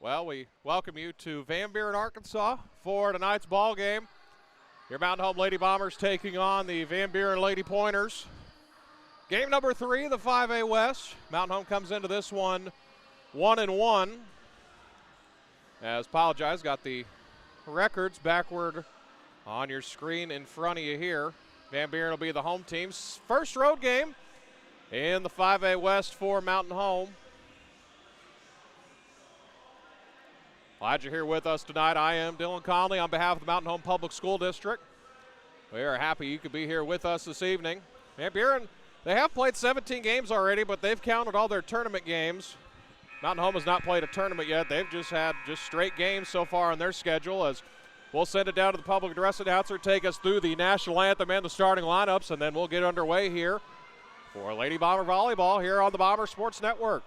Well, we welcome you to Van Buren, Arkansas for tonight's ball game. Your Mountain Home Lady Bombers taking on the Van Buren Lady Pointers. Game number 3, the 5A West. Mountain Home comes into this one 1-1. As apologize, got the records backward on your screen in front of you here. Van Buren will be the home team's first road game in the 5A West for Mountain Home. Glad you're here with us tonight. I am Dylan Conley on behalf of the Mountain Home Public School District. We are happy you could be here with us this evening. Van Buren, they have played 17 games already, but they've counted all their tournament games. Mountain Home has not played a tournament yet. They've just had straight games so far on their schedule. As we'll send it down to the public address announcer, take us through the national anthem and the starting lineups, and then we'll get underway here for Lady Bomber Volleyball here on the Bomber Sports Network.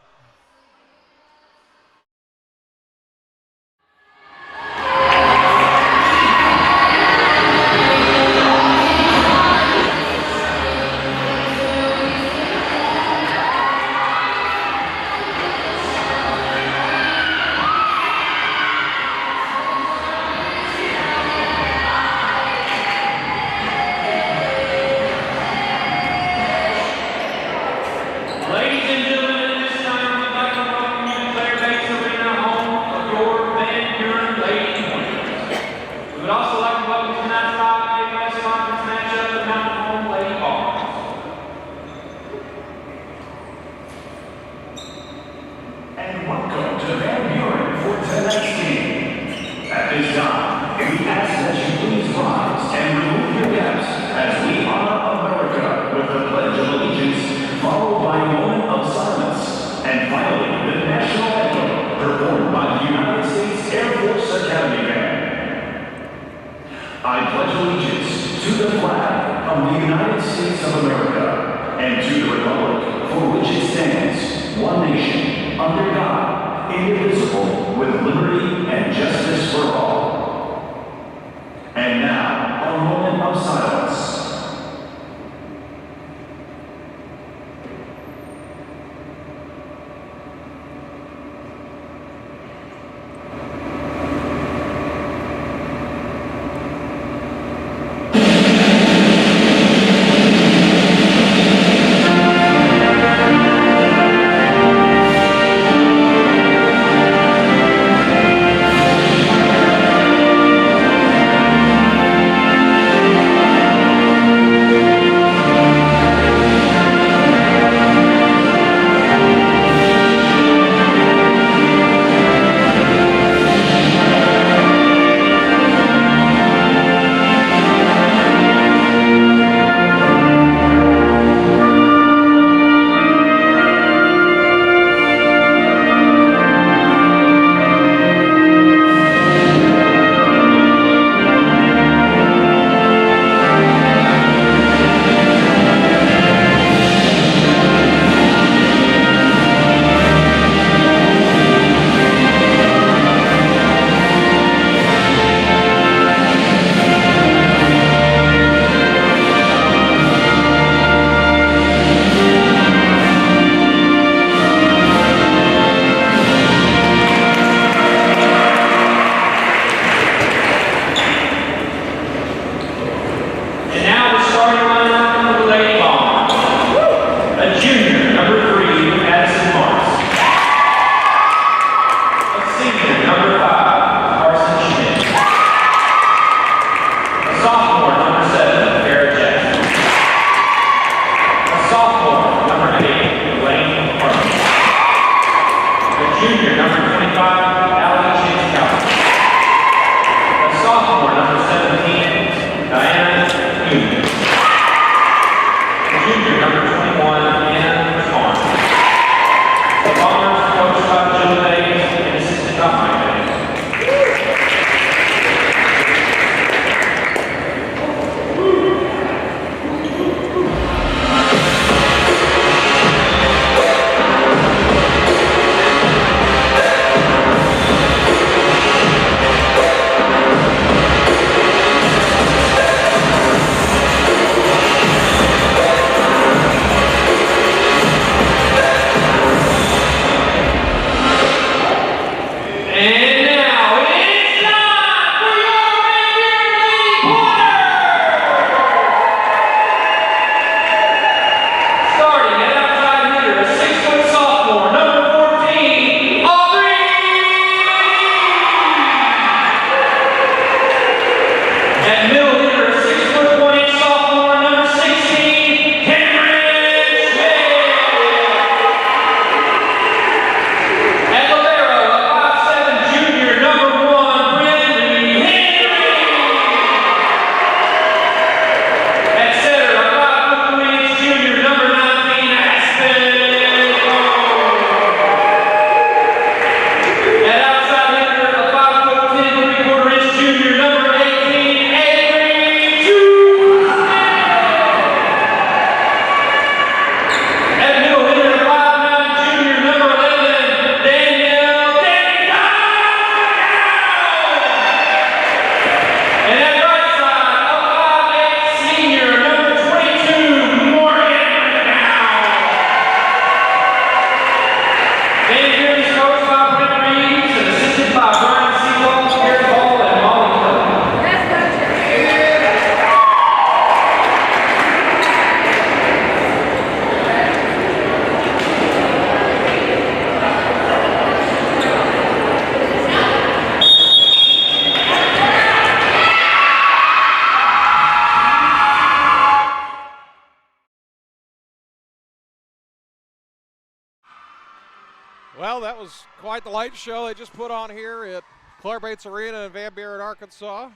Well, that was quite the light show they just put on here at Claire Bates Arena in Van Buren, Arkansas.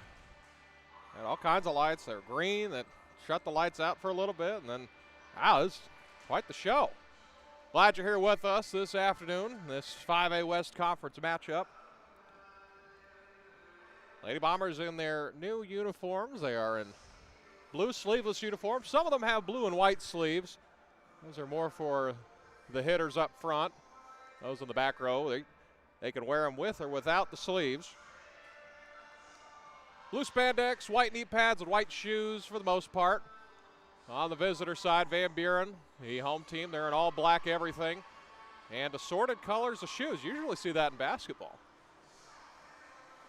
Had all kinds of lights. They were green that shut the lights out for a little bit, and then, wow, it was quite the show. Glad you're here with us this afternoon, this 5A West Conference matchup. Lady Bombers in their new uniforms. They are in blue sleeveless uniforms. Some of them have blue and white sleeves. Those are more for the hitters up front. Those in the back row, they can wear them with or without the sleeves. Blue spandex, white knee pads, and white shoes for the most part. On the visitor side, Van Buren, the home team, they're in all black everything. And assorted colors of shoes. You usually see that in basketball.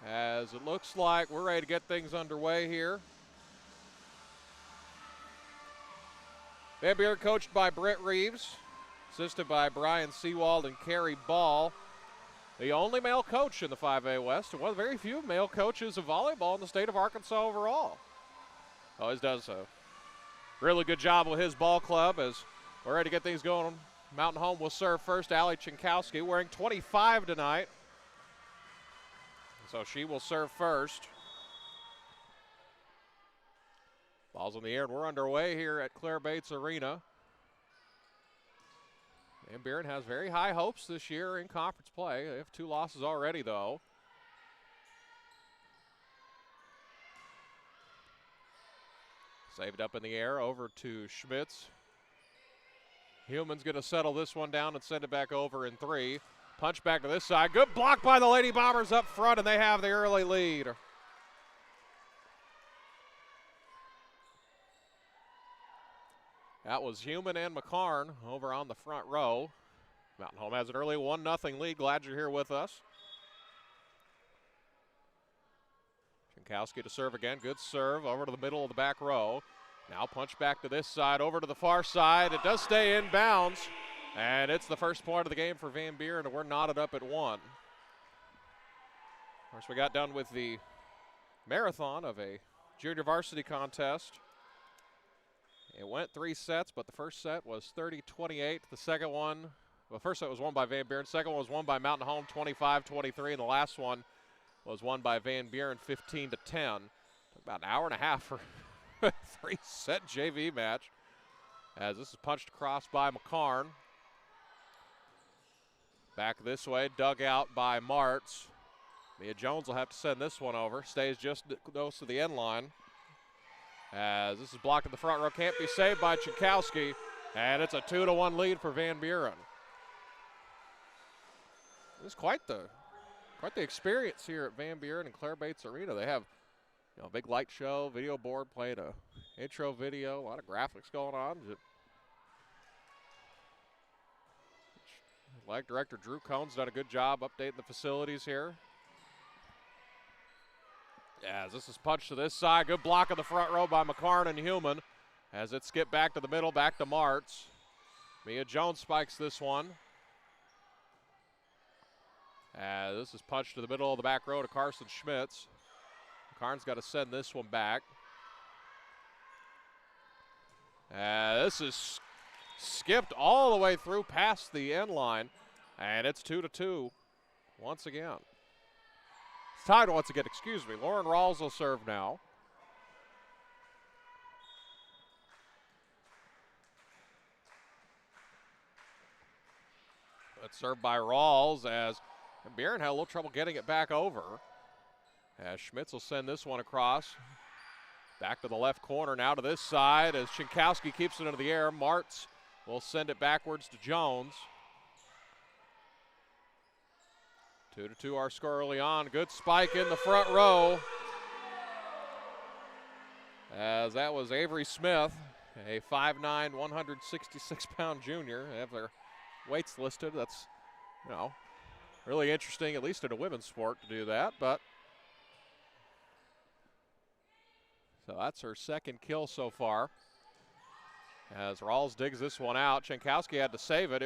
As it looks like we're ready to get things underway here. Van Buren coached by Britt Reeves, assisted by Brian Seawald and Carrie Ball. The only male coach in the 5A West, and one of the very few male coaches of volleyball in the state of Arkansas overall. Always does a really good job with his ball club as we're ready to get things going. Mountain Home will serve first. Allie Chinkowski wearing 25 tonight. So she will serve first. Ball's in the air, and we're underway here at Claire Bates Arena. Van Buren has very high hopes this year in conference play. They have 2 losses already, though. Saved up in the air over to Schmitz. Heuman's going to settle this one down and send it back over in 3. Punch back to this side. Good block by the Lady Bombers up front, and they have the early lead. That was Heumann and McCarn over on the front row. Mountain Home has an early 1-0 lead. Glad you're here with us. Chinkowski to serve again. Good serve over to the middle of the back row. Now punch back to this side, over to the far side. It does stay in bounds, and it's the first point of the game for Van Buren, and we're knotted up at 1. Of course, we got done with the marathon of a junior varsity contest. It went 3 sets, but the first set was 30-28. The second one, well, first set was won by Van Buren. Second one was won by Mountain Home 25-23, and the last one was won by Van Buren 15-10. Took about an hour and a half for a 3-set JV match. As this is punched across by McCarn. Back this way, dug out by Martz. Mia Jones will have to send this one over. Stays just close to the end line. As this is blocked in the front row, can't be saved by Chinkowski, and it's a 2-1 lead for Van Buren. This is quite the experience here at Van Buren and Claire Bates Arena. They have, a big light show, video board played a intro video, a lot of graphics going on. Athletic Director Drew Cohn's done a good job updating the facilities here. As this is punched to this side, good block in the front row by McCarn and Heumann. As it skipped back to the middle, back to Martz. Mia Jones spikes this one. As this is punched to the middle of the back row to Carson Schmitz. McCarn's got to send this one back. This is skipped all the way through past the end line, and it's 2-2 once again. It's tied once again, excuse me. Lauren Rawls will serve now. It's served by Rawls as Buren had a little trouble getting it back over. As Schmitz will send this one across. Back to the left corner, now to this side as Chinkowski keeps it into the air. Martz will send it backwards to Jones. 2-2 our score early on. Good spike in the front row. As that was Avery Smith, a 5'9", 166-pound junior. They have their weights listed. That's, really interesting, at least in a women's sport, to do that. But so that's her second kill so far. As Rawls digs this one out, Chinkowski had to save it.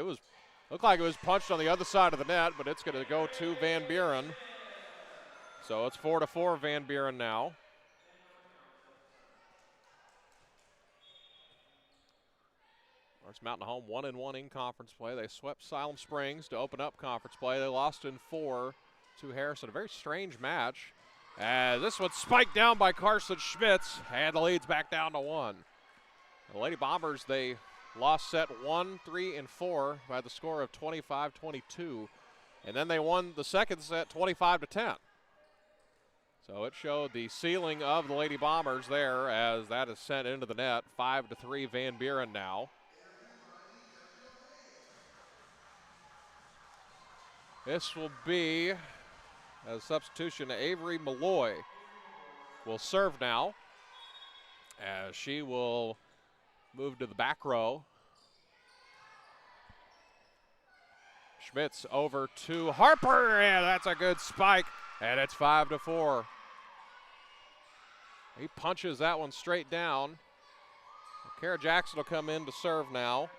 Looked like it was punched on the other side of the net, but it's going to go to Van Buren. So it's 4-4 Van Buren now. North Mountain Home 1-1 in conference play. They swept Siloam Springs to open up conference play. They lost in 4 to Harrison. A very strange match. As this one spiked down by Carson Schmitz, and the lead's back down to 1. The Lady Bombers, they lost set 1, 3, and 4 by the score of 25-22. And then they won the second set 25-10. So it showed the ceiling of the Lady Bombers there as that is sent into the net. 5-3 Van Buren now. This will be a substitution. Avery Malloy will serve now as she will move to the back row. Schmitz over to Harper, and that's a good spike, and it's 5-4. He punches that one straight down. Kara Jackson will come in to serve now.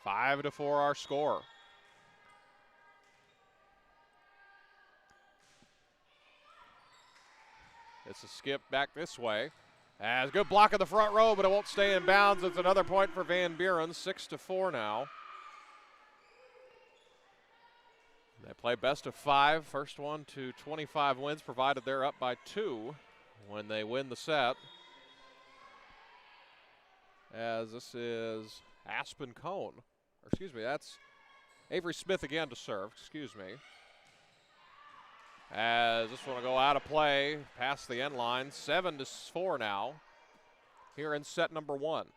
5-4 our score. It's a skip back this way. As good block in the front row, but it won't stay in bounds. It's another point for Van Buren, 6-4 now. They play best of 5, first one to 25 wins, provided they're up by 2 when they win the set. As this is Aspen Cone, or excuse me, that's Avery Smith again to serve, excuse me. As this one will go out of play, past the end line, 7-4 now, here in set number 1.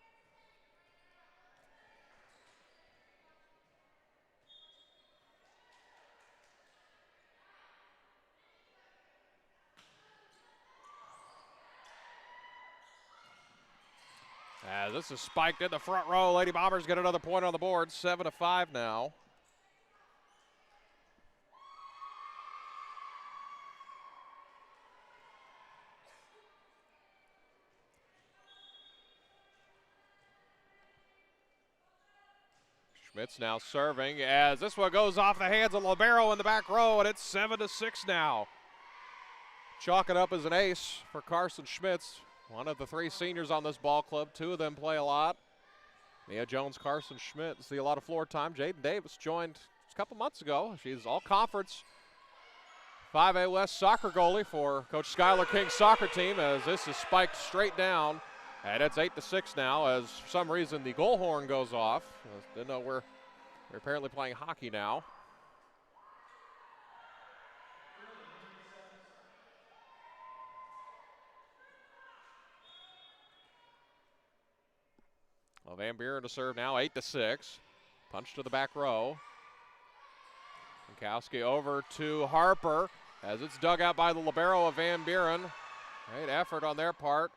As this is spiked in the front row, Lady Bombers get another point on the board, 7-5 now. Schmitz now serving as this one goes off the hands of Libero in the back row, and it's 7-6 now. Chalk it up as an ace for Carson Schmitz, one of the 3 seniors on this ball club. 2 of them play a lot. Mia Jones, Carson Schmitz see a lot of floor time. Jaden Davis joined a couple months ago. She's all-conference 5A West soccer goalie for Coach Skylar King's soccer team, as this is spiked straight down. And it's 8-6 now, as for some reason the goal horn goes off. Didn't know we're apparently playing hockey now. Well, Van Buren to serve now, 8-6. Punch to the back row. Jankowski over to Harper as it's dug out by the libero of Van Buren. Great effort on their part.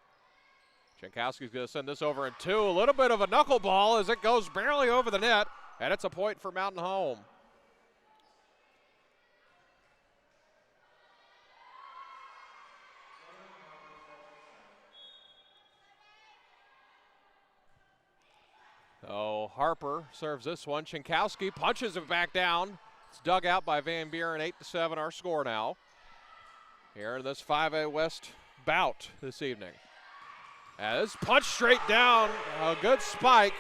Jankowski's going to send this over in 2. A little bit of a knuckleball as it goes barely over the net, and it's a point for Mountain Home. So Harper serves this one. Jankowski punches it back down. It's dug out by Van Buren, 8-7 our score now. Here in this 5A West bout this evening. As punched straight down, a good spike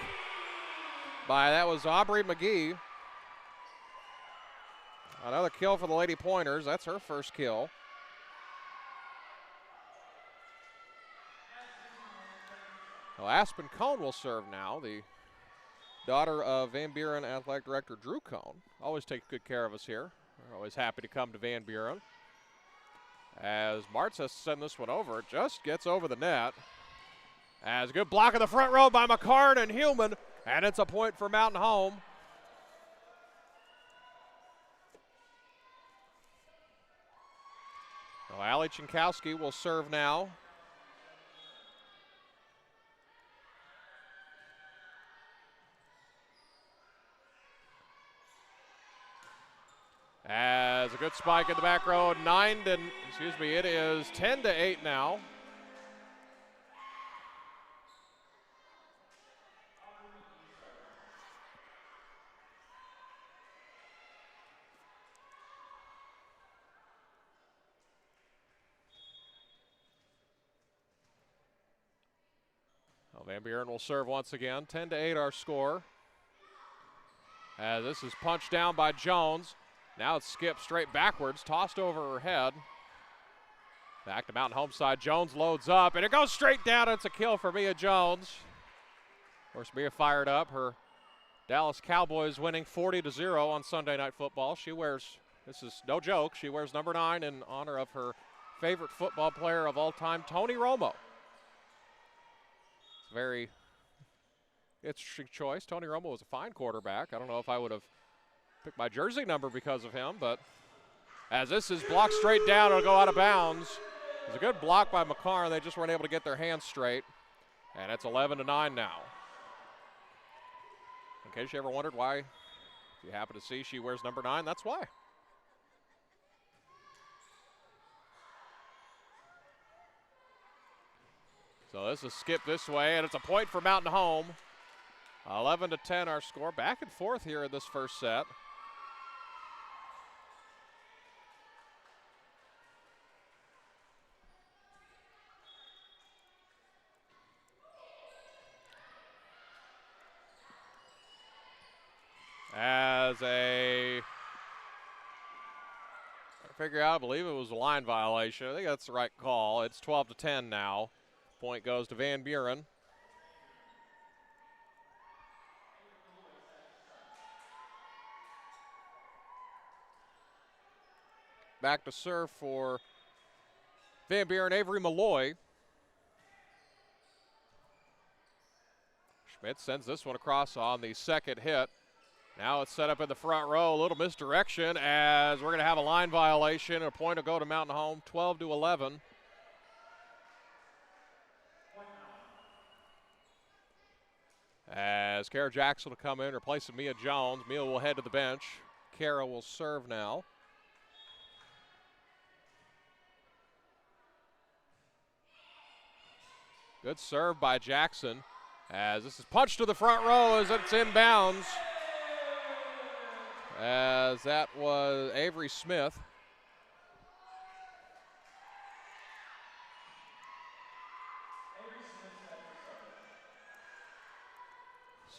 by, that was Aubrey McGee. Another kill for the Lady Pointers. That's her first kill. Well, Aspen Cone will serve now, the daughter of Van Buren Athletic Director Drew Cone. Always takes good care of us here. We're always happy to come to Van Buren. As Martz has to send this one over, it just gets over the net. As a good block in the front row by McCarn and Heumann, and it's a point for Mountain Home. Well, Allie Jankowski will serve now. As a good spike in the back row, it is 10-8 now. Van Buren will serve once again. 10-8 our score. As this is punched down by Jones. Now it's skipped straight backwards, tossed over her head. Back to Mountain Home side. Jones loads up, and it goes straight down. It's a kill for Mia Jones. Of course, Mia fired up. Her Dallas Cowboys winning 40-0 on Sunday Night Football. She wears, this is no joke, she wears number 9 in honor of her favorite football player of all time, Tony Romo. It's a very interesting choice. Tony Romo was a fine quarterback. I don't know if I would have picked my jersey number because of him, but as this is blocked straight down, it'll go out of bounds. It was a good block by McCarn. They just weren't able to get their hands straight. And it's 11-9 now. In case you ever wondered why, if you happen to see she wears number 9, that's why. So this is skipped this way, and it's a point for Mountain Home. 11-10 our score. Back and forth here in this first set. As I figure out, I believe it was a line violation. I think that's the right call. It's 12-10 now. Point goes to Van Buren. Back to serve for Van Buren, Avery Malloy. Schmidt sends this one across on the second hit. Now it's set up in the front row, a little misdirection as we're going to have a line violation. A point will go to Mountain Home, 12-11. As Kara Jackson will come in, replacing Mia Jones. Mia will head to the bench. Kara will serve now. Good serve by Jackson. As this is punched to the front row as it's inbounds. As that was Avery Smith.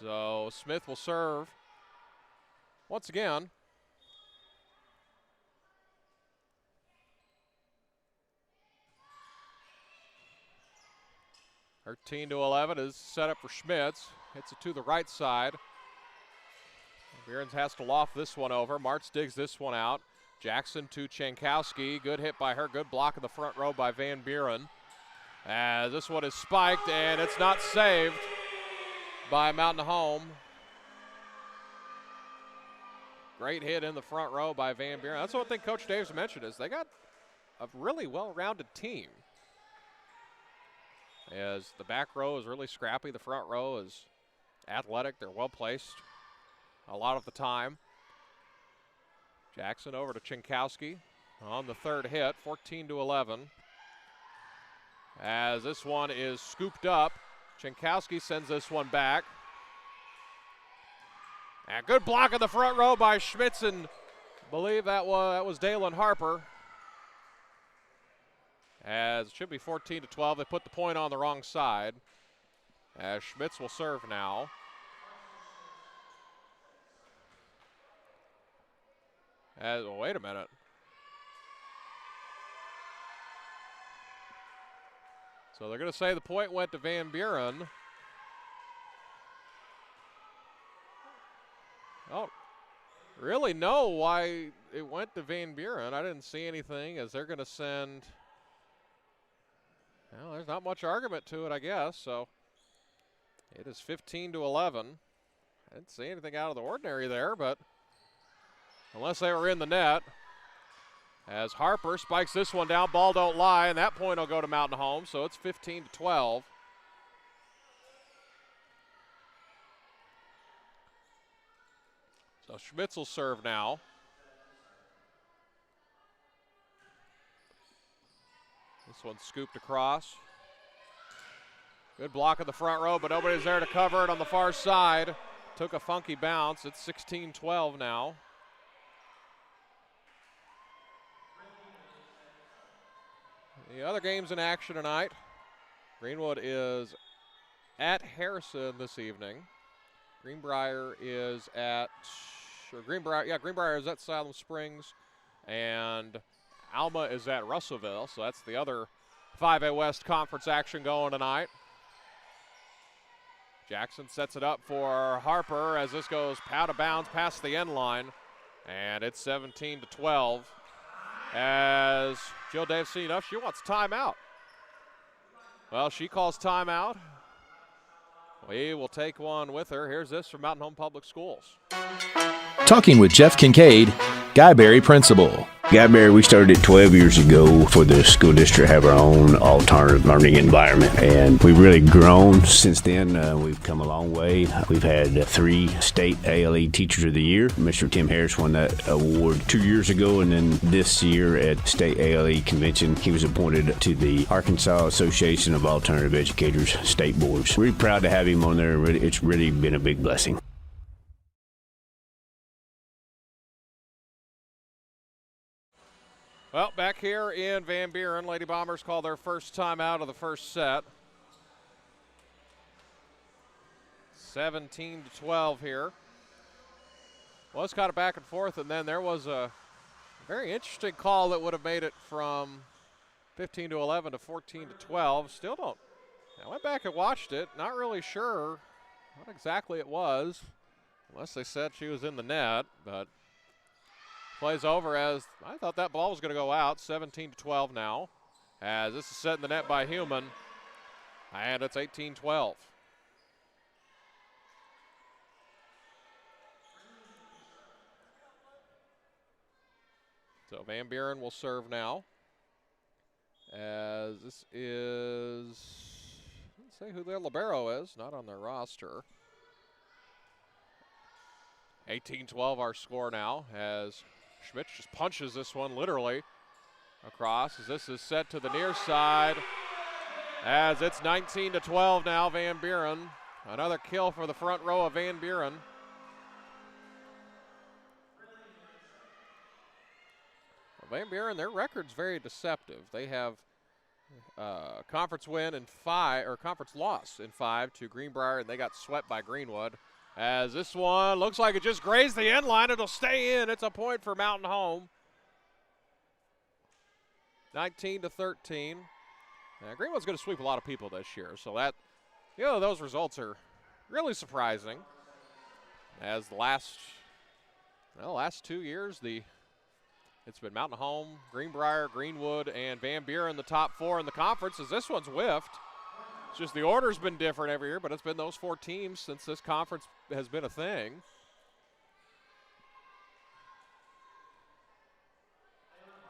So Smith will serve once again. Her 13-11 is set up for Schmitz. Hits it to the right side. Buren has to loft this one over. Martz digs this one out. Jackson to Chankowski. Good hit by her. Good block in the front row by Van Buren. As this one is spiked, and it's not saved by Mountain Home. Great hit in the front row by Van Buren. That's one thing Coach Davis mentioned is they got a really well-rounded team. As the back row is really scrappy, the front row is athletic. They're well-placed a lot of the time. Jackson over to Chankowski on the third hit, 14-11. As this one is scooped up, Chankowski sends this one back. And good block in the front row by Schmitz, and I believe that was Dalen Harper. As it should be 14-12, they put the point on the wrong side. As Schmitz will serve now. Wait a minute. So they're going to say the point went to Van Buren. I don't really know why it went to Van Buren. I didn't see anything, as they're going to send. Well, there's not much argument to it, I guess. So it is 15-11. I didn't see anything out of the ordinary there, but unless they were in the net. As Harper spikes this one down, ball don't lie, and that point will go to Mountain Home, so it's 15-12. So Schmitz will serve now. This one's scooped across. Good block in the front row, but nobody's there to cover it on the far side. Took a funky bounce. It's 16-12 now. The other games in action tonight. Greenwood is at Harrison this evening. Greenbrier is at Siloam Springs, and Alma is at Russellville, so that's the other 5A West Conference action going tonight. Jackson sets it up for Harper as this goes out of bounds past the end line, and it's 17-12. As Jill Davis, seen enough, she wants timeout. Well, she calls timeout. We will take one with her. Here's this from Mountain Home Public Schools. Talking with Jeff Kincaid, Guyberry principal. Guyberry, we started 12 years ago for the school district to have our own alternative learning environment, and we've really grown since then. We've come a long way. We've had 3 state ALE Teachers of the Year. Mr. Tim Harris won that award 2 years ago, and then this year at State ALE Convention, he was appointed to the Arkansas Association of Alternative Educators State Boards. We're proud to have him on there. It's really been a big blessing. Well, back here in Van Buren, Lady Bombers call their first time out of the first set. 17-12 here. Well, it's kind of back and forth, and then there was a very interesting call that would have made it from 15-11 to 14-12. Still don't. I went back and watched it. Not really sure what exactly it was, unless they said she was in the net, but plays over as I thought that ball was going to go out. 17-12 now, as this is set in the net by Human, and it's 18-12. So Van Buren will serve now, as this is, let's say who their libero is, not on their roster. 18-12 our score now, as Schmidt just punches this one literally across as this is set to the near side, as it's 19-12 now, Van Buren. Another kill for the front row of Van Buren. Well, Van Buren, their record's very deceptive. They have conference win in 5, or conference loss in 5 to Greenbrier, and they got swept by Greenwood. As this one looks like it just grazed the end line. It'll stay in. It's a point for Mountain Home. 19-13. Now, Greenwood's going to sweep a lot of people this year, so that, those results are really surprising. As the last 2 years, it's been Mountain Home, Greenbrier, Greenwood, and Van Buren the top 4 in the conference, as this one's whiffed. It's just the order's been different every year, but it's been those 4 teams since this conference has been a thing.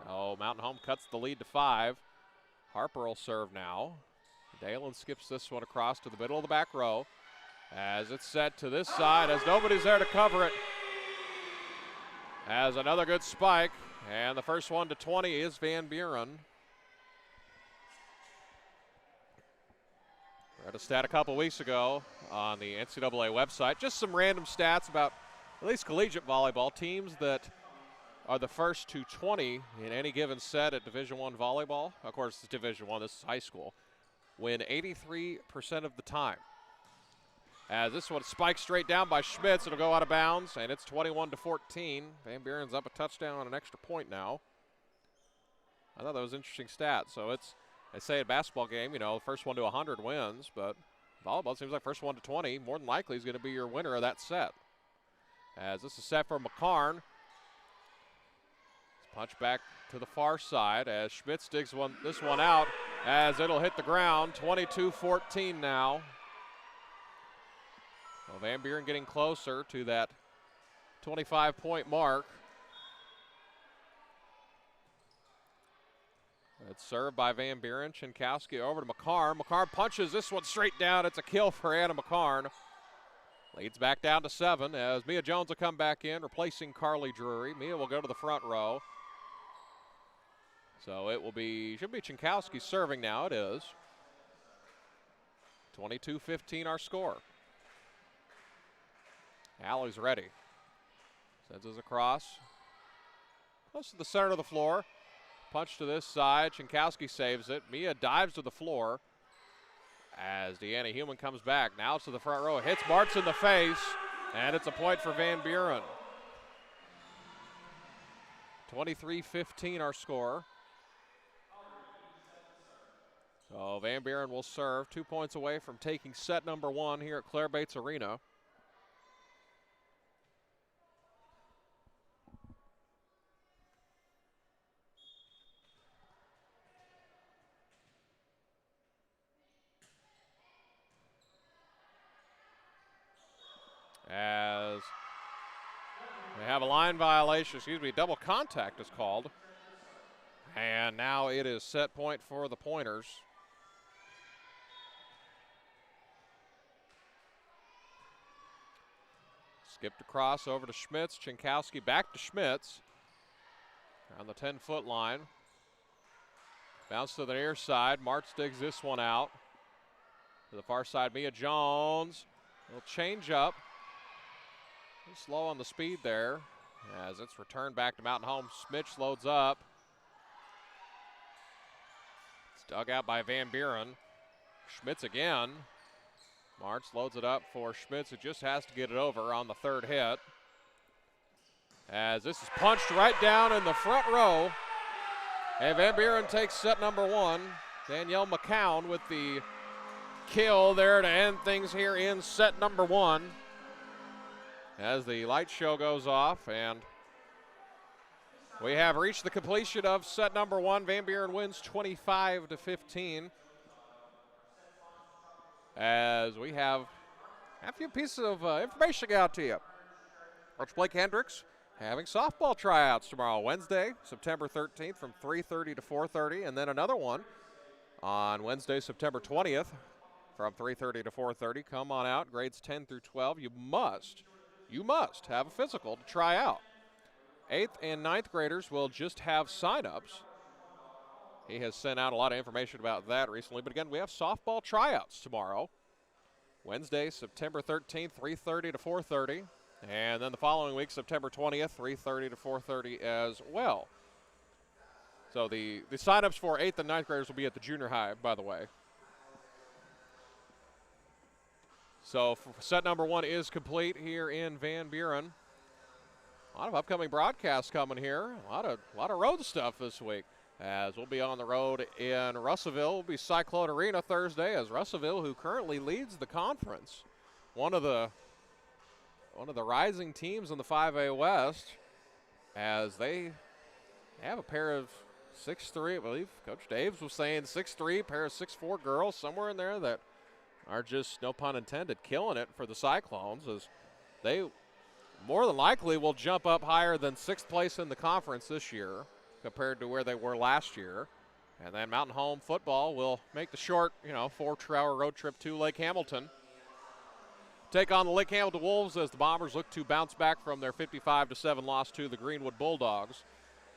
Oh, Mountain Home cuts the lead to 5. Harper will serve now. Dalen skips this one across to the middle of the back row, as it's set to this side, as nobody's there to cover it. As another good spike, and the first one to 20 is Van Buren. Read a stat a couple weeks ago on the NCAA website. Just some random stats about at least collegiate volleyball teams that are the first to 20 in any given set at Division I volleyball. Of course, it's Division I, this is high school. Win 83% of the time. As this one spikes straight down by Schmitz, it'll go out of bounds, and it's 21-14. Van Buren's up a touchdown and an extra point now. I thought that was an interesting stat. So it's, they say a basketball game, the first one to 100 wins, but volleyball seems like first one to 20 more than likely is going to be your winner of that set. As this is set for McCarn. Punch back to the far side as Schmitz digs this one out as it'll hit the ground. 22-14 now. Well, Van Buren getting closer to that 25-point mark. It's served by Van Buren. Chinkowski over to McCarn. McCarn punches this one straight down. It's a kill for Anna McCarn. Leads back down to 7 as Mia Jones will come back in, replacing Carly Drury. Mia will go to the front row. So it will be, should be Chinkowski serving now. It is. 22-15 our score. Alley's ready. Sends us across. Close to the center of the floor. Punch to this side. Chinkowski saves it. Mia dives to the floor. as Deanna Heumann comes back. Now to the front row. Hits Martz in the face, and it's a point for Van Buren. 23-15 our score. So Van Buren will serve, 2 points away from taking set number 1 here at Claire Bates Arena. As we have a line violation, double contact is called. And now it is set point for the Pointers. Skipped across over to Schmitz. Chinkowski back to Schmitz on the 10-foot line. Bounce to the near side. Martz digs this one out. To the far side, Mia Jones. Little change up. Slow on the speed there as it's returned back to Mountain Home. Schmitz loads up. It's dug out by Van Buren. Schmitz again. Martz loads it up for Schmitz, who just has to get it over on the third hit. As this is punched right down in the front row. And Van Buren takes set number 1. Danielle McCown with the kill there to end things here in set number 1. As the light show goes off, and we have reached the completion of set number 1. Van Buren wins 25-15. As we have a few pieces of information to get out to you. Coach Blake Hendricks having softball tryouts tomorrow, Wednesday, September 13th from 3:30 to 4:30, and then another one on Wednesday, September 20th from 3:30 to 4:30. Come on out, grades 10 through 12. You must have a physical to try out. 8th and 9th graders will just have sign-ups. He has sent out a lot of information about that recently. But again, we have softball tryouts tomorrow. Wednesday, September 13th, 3:30 to 4:30. And then the following week, September 20th, 3:30 to 4:30 as well. So the sign-ups for 8th and 9th graders will be at the junior high, by the way. So set number 1 is complete here in Van Buren. A lot of upcoming broadcasts coming here. A lot of road stuff this week. As we'll be on the road in Russellville. We'll be Cyclone Arena Thursday as Russellville, who currently leads the conference, one of the rising teams in the 5A West, as they have a pair of 6'3", I believe Coach Daves was saying 6'3", pair of 6'4" girls somewhere in there that are just, no pun intended, killing it for the Cyclones, as they more than likely will jump up higher than 6th place in the conference this year compared to where they were last year. And then Mountain Home football will make the short, 4-hour road trip to Lake Hamilton. Take on the Lake Hamilton Wolves as the Bombers look to bounce back from their 55-7 loss to the Greenwood Bulldogs.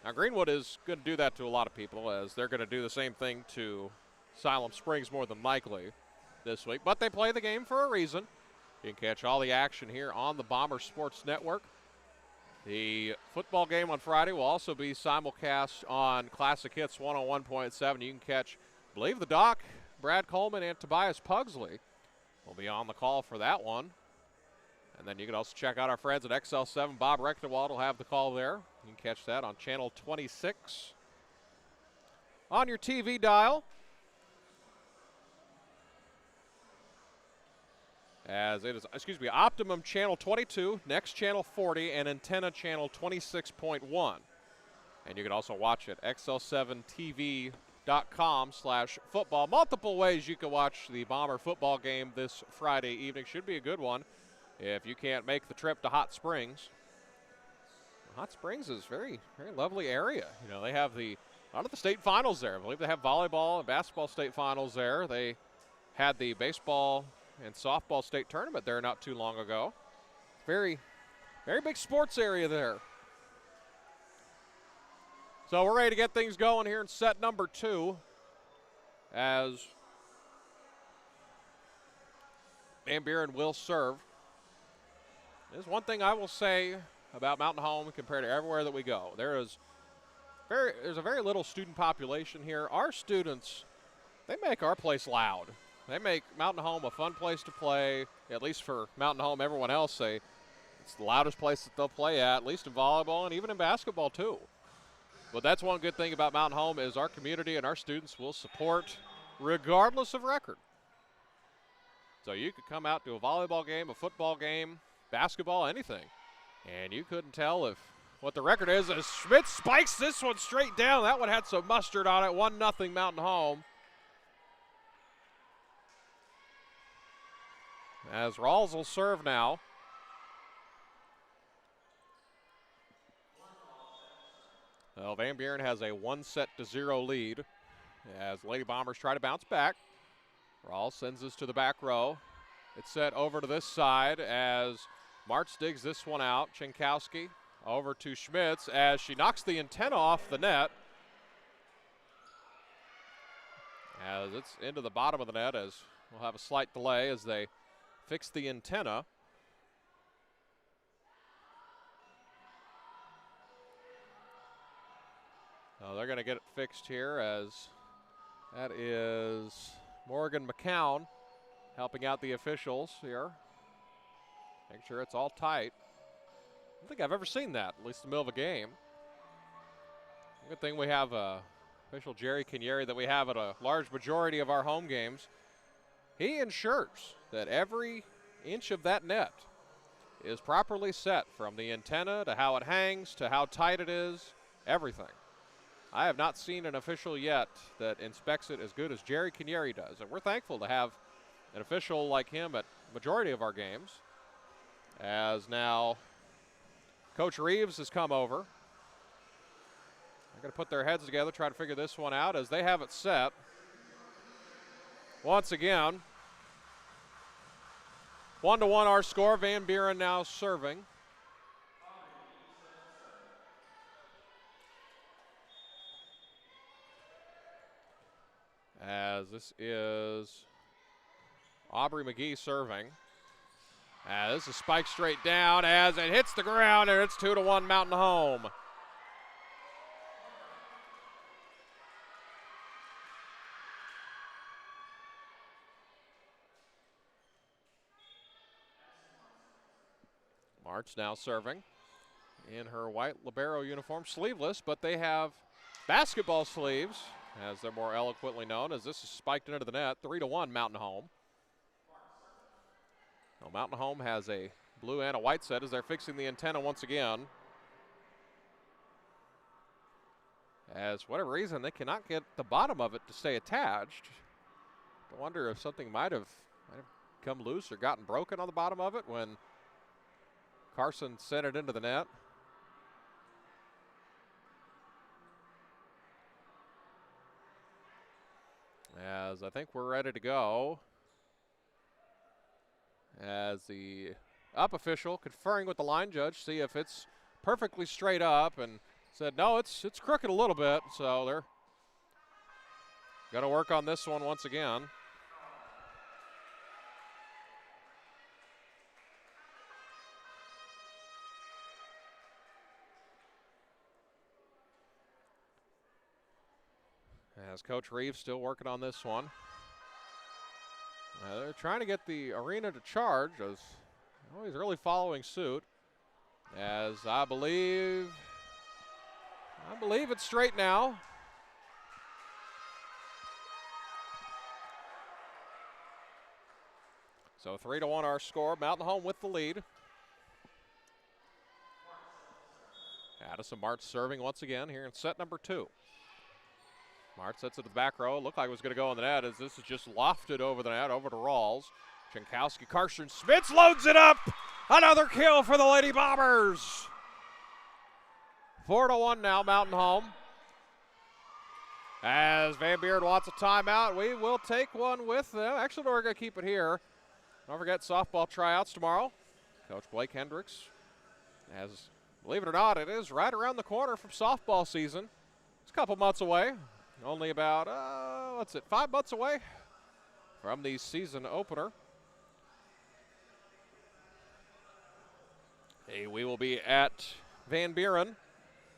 Now, Greenwood is going to do that to a lot of people, as they're going to do the same thing to Siloam Springs more than likely this week. But they play the game for a reason. You can catch all the action here on the Bomber Sports Network. The football game on Friday will also be simulcast on Classic Hits 101.7. You can catch, I believe, the Doc, Brad Coleman, and Tobias Pugsley will be on the call for that one. And then you can also check out our friends at XL7. Bob Rechtenwald will have the call there. You can catch that on channel 26 on your TV dial. As it is, Optimum channel 22, Next channel 40, and Antenna channel 26.1. And you can also watch it at xl7tv.com/football. Multiple ways you can watch the Bomber football game this Friday evening. Should be a good one if you can't make the trip to Hot Springs. Hot Springs is very, very lovely area. They have a lot of the state finals there. I believe they have volleyball and basketball state finals there. They had the baseball and softball state tournament there not too long ago. Very, very big sports area there. So we're ready to get things going here in set number 2 as Van Buren will serve. There's one thing I will say about Mountain Home compared to everywhere that we go. There's a very little student population here. Our students, they make our place loud. They make Mountain Home a fun place to play, at least for Mountain Home. Everyone else say it's the loudest place that they'll play at least in volleyball and even in basketball too. But that's one good thing about Mountain Home is our community and our students will support regardless of record. So you could come out to a volleyball game, a football game, basketball, anything, and you couldn't tell if what the record is as Schmidt spikes this one straight down. That one had some mustard on it. 1-0 Mountain Home. As Rawls will serve now. Well, Van Buren has a 1-0 lead as Lady Bombers try to bounce back. Rawls sends this to the back row. It's set over to this side as Martz digs this one out. Chinkowski over to Schmitz as she knocks the antenna off the net. As it's into the bottom of the net, as we'll have a slight delay as they fix the antenna. So they're going to get it fixed here as that is Morgan McCown helping out the officials here. Make sure it's all tight. I don't think I've ever seen that, at least in the middle of a game. Good thing we have official Jerry Kenyeri that we have at a large majority of our home games. He ensures that every inch of that net is properly set, from the antenna to how it hangs to how tight it is, everything. I have not seen an official yet that inspects it as good as Jerry Kenyeri does, and we're thankful to have an official like him at majority of our games. As now Coach Reeves has come over. They're going to put their heads together, try to figure this one out as they have it set. Once again, 1-1 our score. Van Buren now serving. As this is Aubrey McGee serving. As this is spiked straight down as it hits the ground, and it's 2-1 Mountain Home. Martz now serving in her white libero uniform, sleeveless, but they have basketball sleeves, as they're more eloquently known, as this is spiked into the net. 3-1 Mountain Home. Well, Mountain Home has a blue and a white set as they're fixing the antenna once again. As for whatever reason, they cannot get the bottom of it to stay attached. I wonder if something might have come loose or gotten broken on the bottom of it when Carson sent it into the net. As I think we're ready to go. As the up official conferring with the line judge, see if it's perfectly straight up, and said no, it's crooked a little bit, so they're going to work on this one once again. As Coach Reeves still working on this one. They're trying to get the arena to charge as he's really following suit. As I believe it's straight now. So 3-1 our score. Mountain Home with the lead. Addison Martz serving once again here in set number 2. Martz sets it to the back row. Looked like it was going to go in the net as this is just lofted over the net, over to Rawls. Chinkowski, Carson Schmitz loads it up. Another kill for the Lady Bombers. 4-1 now, Mountain Home. As Van Buren wants a timeout, we will take one with them. Actually, we're going to keep it here. Don't forget softball tryouts tomorrow. Coach Blake Hendricks, as believe it or not, it is right around the corner from softball season. It's a couple months away. Only about, 5 months away from the season opener. Hey, we will be at Van Buren.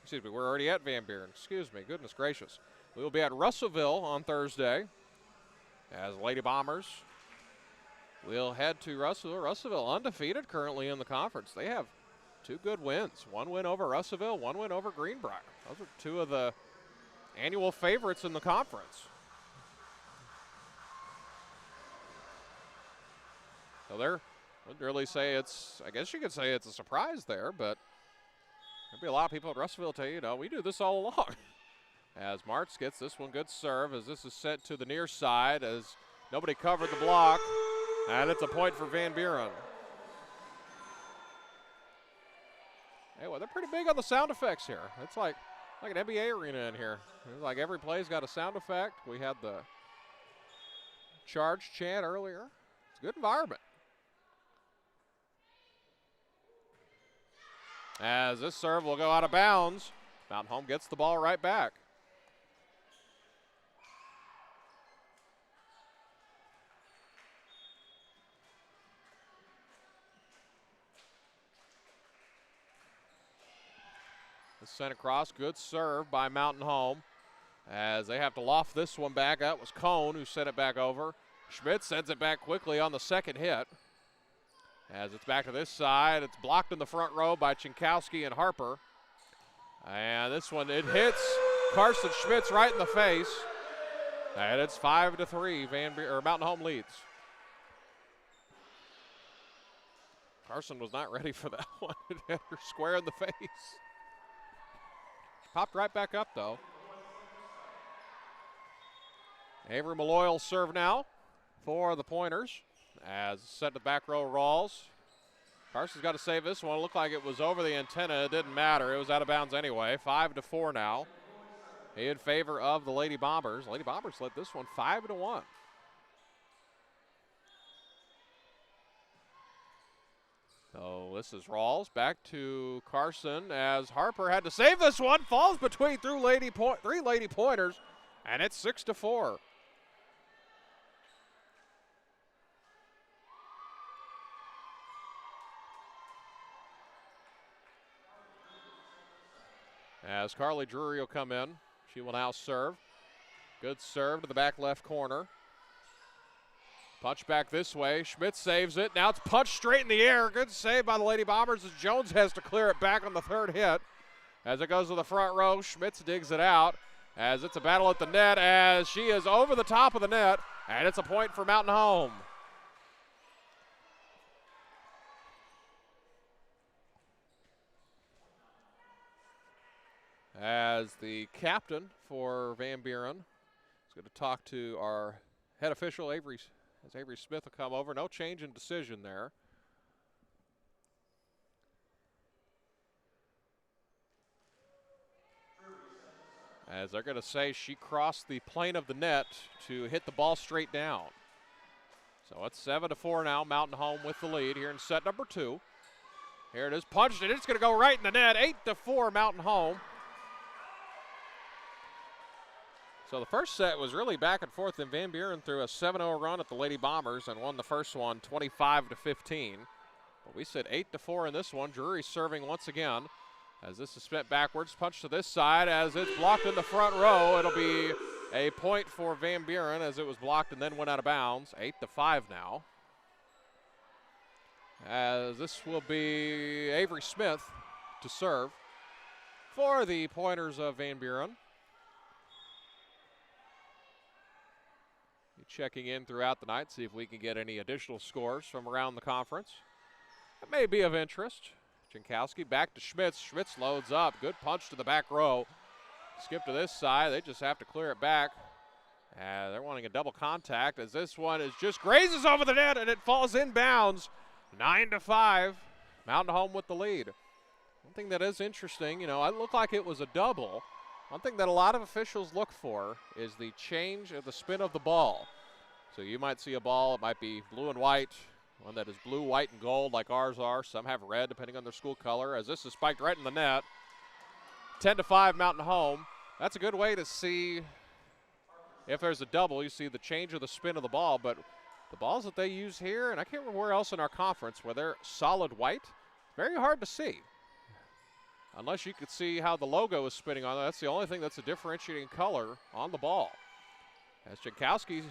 Excuse me, we're already at Van Buren. Excuse me, goodness gracious. We will be at Russellville on Thursday. As Lady Bombers will head to Russellville. Russellville undefeated currently in the conference. They have 2 good wins. 1 win over Russellville, 1 win over Greenbrier. Those are 2 of the annual favorites in the conference. So there, wouldn't really say it's, I guess you could say it's a surprise there, but there'll be a lot of people at Russellville tell you, we do this all along. As Martz gets this one, good serve as this is sent to the near side as nobody covered the block, and it's a point for Van Buren. Hey, well, they're pretty big on the sound effects here. It's like an NBA arena in here. It's like every play's got a sound effect. We had the charge chant earlier. It's a good environment. As this serve will go out of bounds, Mountain Home gets the ball right back. Sent across, good serve by Mountain Home as they have to loft this one back. That was Cone who sent it back over. Schmidt sends it back quickly on the second hit. As it's back to this side, it's blocked in the front row by Chinkowski and Harper. And this one, it hits Carson Schmitz right in the face. And it's 5-3, Mountain Home leads. Carson was not ready for that one. It hit her square in the face. Popped right back up, though. Avery Malloy will serve now for the Pointers. As set to back row Rawls. Carson's got to save this one. It looked like it was over the antenna. It didn't matter. It was out of bounds anyway. 5-4 now in favor of the Lady Bombers. Lady Bombers led this one 5-1. So this is Rawls back to Carson as Harper had to save this one. Falls between 3 Lady Pointers, and it's 6-4. As Carly Drury will come in, she will now serve. Good serve to the back left corner. Punch back this way. Schmidt saves it. Now it's punched straight in the air. Good save by the Lady Bombers as Jones has to clear it back on the third hit. As it goes to the front row, Schmitz digs it out. As it's a battle at the net as she is over the top of the net. And it's a point for Mountain Home. As the captain for Van Buren is going to talk to our head official, Avery Smith will come over. No change in decision there. As they're going to say she crossed the plane of the net to hit the ball straight down. So it's 7-4 now. Mountain Home with the lead here in set number 2. Here it is, punched, and it's going to go right in the net. 8-4 Mountain Home. So the first set was really back and forth, and Van Buren threw a 7-0 run at the Lady Bombers and won the first one 25-15. But we said 8-4 in this one. Drury serving once again as this is spent backwards. Punch to this side as it's blocked in the front row. It'll be a point for Van Buren as it was blocked and then went out of bounds. 8-5 now. As this will be Avery Smith to serve for the Pointers of Van Buren. Checking in throughout the night, see if we can get any additional scores from around the conference. That may be of interest. Chinkowski back to Schmitz. Schmitz loads up. Good punch to the back row. Skip to this side. They just have to clear it back. They're wanting a double contact as this one is just grazes over the net and it falls inbounds. 9-5. Mountain Home with the lead. One thing that is interesting, it looked like it was a double. One thing that a lot of officials look for is the change of the spin of the ball. So you might see a ball, it might be blue and white, one that is blue, white, and gold like ours are. Some have red depending on their school color as this is spiked right in the net. 10-5 Mountain Home. That's a good way to see if there's a double. You see the change of the spin of the ball, but the balls that they use here, and I can't remember where else in our conference where they're solid white, very hard to see. Unless you could see how the logo is spinning on it. That's the only thing that's a differentiating color on the ball. As Jankowski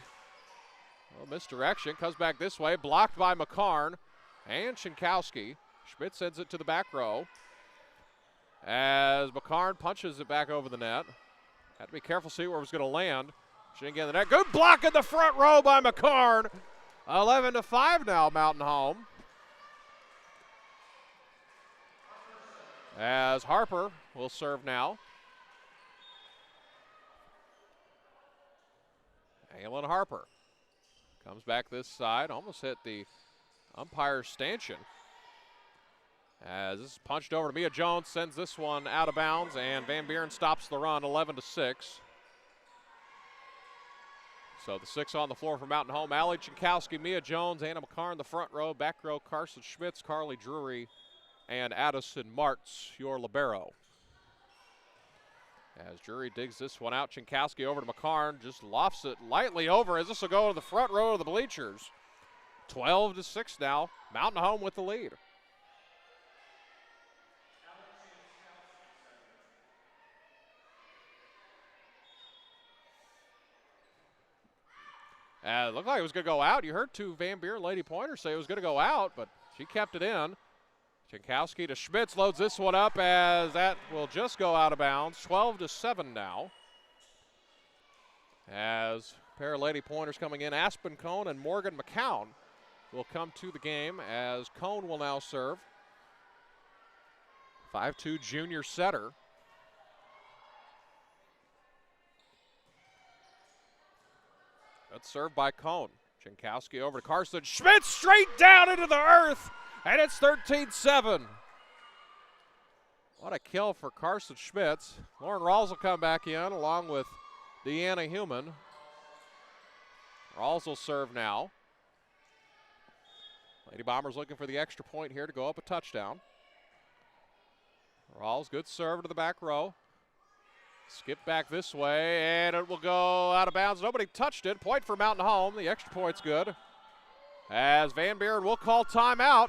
Well, misdirection, comes back this way, blocked by McCarn and Chinkowski. Schmidt sends it to the back row as McCarn punches it back over the net. Had to be careful, see where it was going to land. She didn't get in the net. Good block in the front row by McCarn. 11-5 now, Mountain Home. As Harper will serve now. Aylin Harper comes back this side, almost hit the umpire's stanchion. As this is punched over to Mia Jones, sends this one out of bounds, and Van Buren stops the run, 11-6. So the 6 on the floor for Mountain Home. Allie Chinkowski, Mia Jones, Anna McCarn, the front row, back row, Carson Schmitz, Carly Drury, and Addison Martz, your libero. As Drury digs this one out, Chinkowski over to McCarn, just lofts it lightly over as this will go to the front row of the bleachers. 12-6 now, Mountain Home with the lead. It looked like it was going to go out. You heard two Van Buren Lady Pointers say it was going to go out, but she kept it in. Chinkowski to Schmitz, loads this one up as that will just go out of bounds. 12-7 now. As a pair of Lady Pointers coming in, Aspen Cone and Morgan McCown will come to the game as Cone will now serve. 5'2" junior setter. That's served by Cone. Chinkowski over to Carson. Schmitz straight down into the earth, and it's 13-7. What a kill for Carson Schmitz. Lauren Rawls will come back in along with Deanna Human. Rawls will serve now. Lady Bombers looking for the extra point here to go up a touchdown. Rawls, good serve to the back row. Skip back this way, and it will go out of bounds. Nobody touched it. Point for Mountain Home. The extra point's good. As Van Buren will call timeout.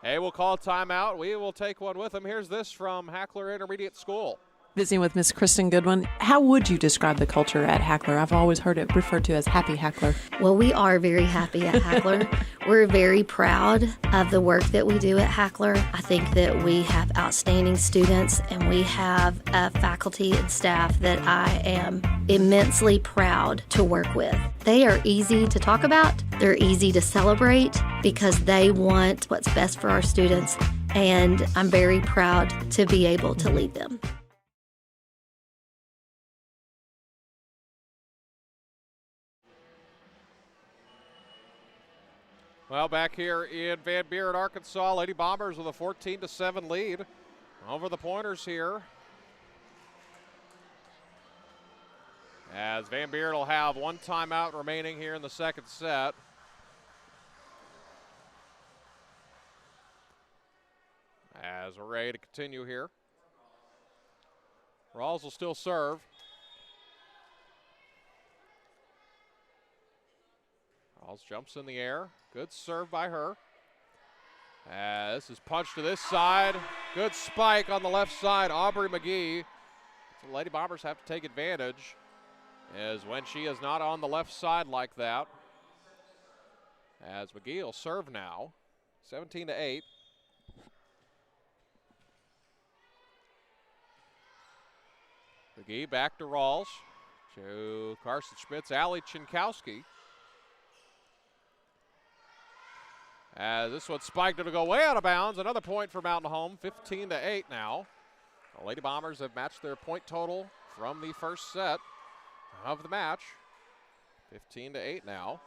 Hey, we'll call timeout. We will take one with them. Here's this from Hackler Intermediate School. Visiting with Miss Kristen Goodwin, how would you describe the culture at Hackler? I've always heard it referred to as Happy Hackler. Well, we are very happy at Hackler. We're very proud of the work that we do at Hackler. I think that we have outstanding students, and we have a faculty and staff that I am immensely proud to work with. They are easy to talk about. They're easy to celebrate because they want what's best for our students, and I'm very proud to be able to lead them. Well, back here in Van Buren, Arkansas, Lady Bombers with a 14-7 lead over the Pointers here. As Van Buren will have one timeout remaining here in the second set. As we're ready to continue here. Rawls will still serve. Rawls jumps in the air. Good serve by her. This is punched to this side. Good spike on the left side. Aubrey McGee. So the Lady Bombers have to take advantage as when she is not on the left side like that. As McGee will serve now. 17-8. McGee back to Rawls. To Carson Schmitz. Allie Chinkowski. As this one spiked, it'll go way out of bounds. Another point for Mountain Home, 15-8 now. The Lady Bombers have matched their point total from the first set of the match. 15-8 now.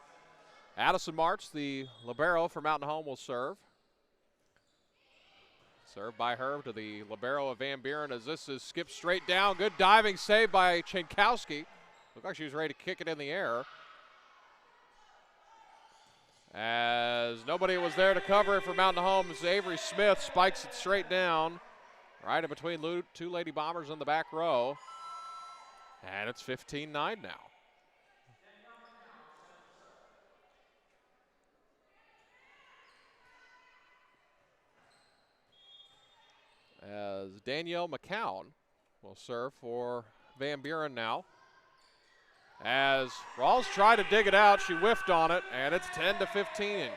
Addison Martz, the libero for Mountain Home, will serve. Served by her to the libero of Van Buren as this is skipped straight down. Good diving save by Chinkowski. Looked like she was ready to kick it in the air. As nobody was there to cover it for Mountain Home, as Avery Smith spikes it straight down, right in between two Lady Bombers in the back row. And it's 15-9 now. As Danielle McCown will serve for Van Buren now. As Rawls tried to dig it out, she whiffed on it, and it's 10-15.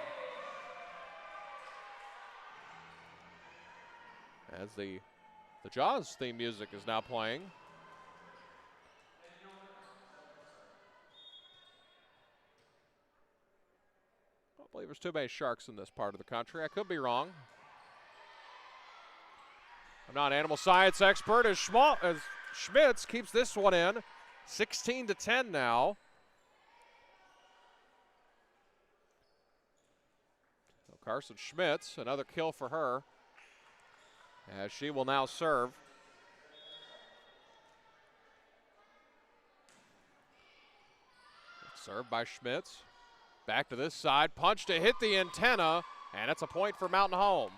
As the Jaws theme music is now playing. I don't believe there's too many sharks in this part of the country. I could be wrong. I'm not an animal science expert as Schmitz keeps this one in. 16-10 now. So Carson Schmitz, another kill for her, as she will now serve. Served by Schmitz. Back to this side, punch to hit the antenna, and it's a point for Mountain Home.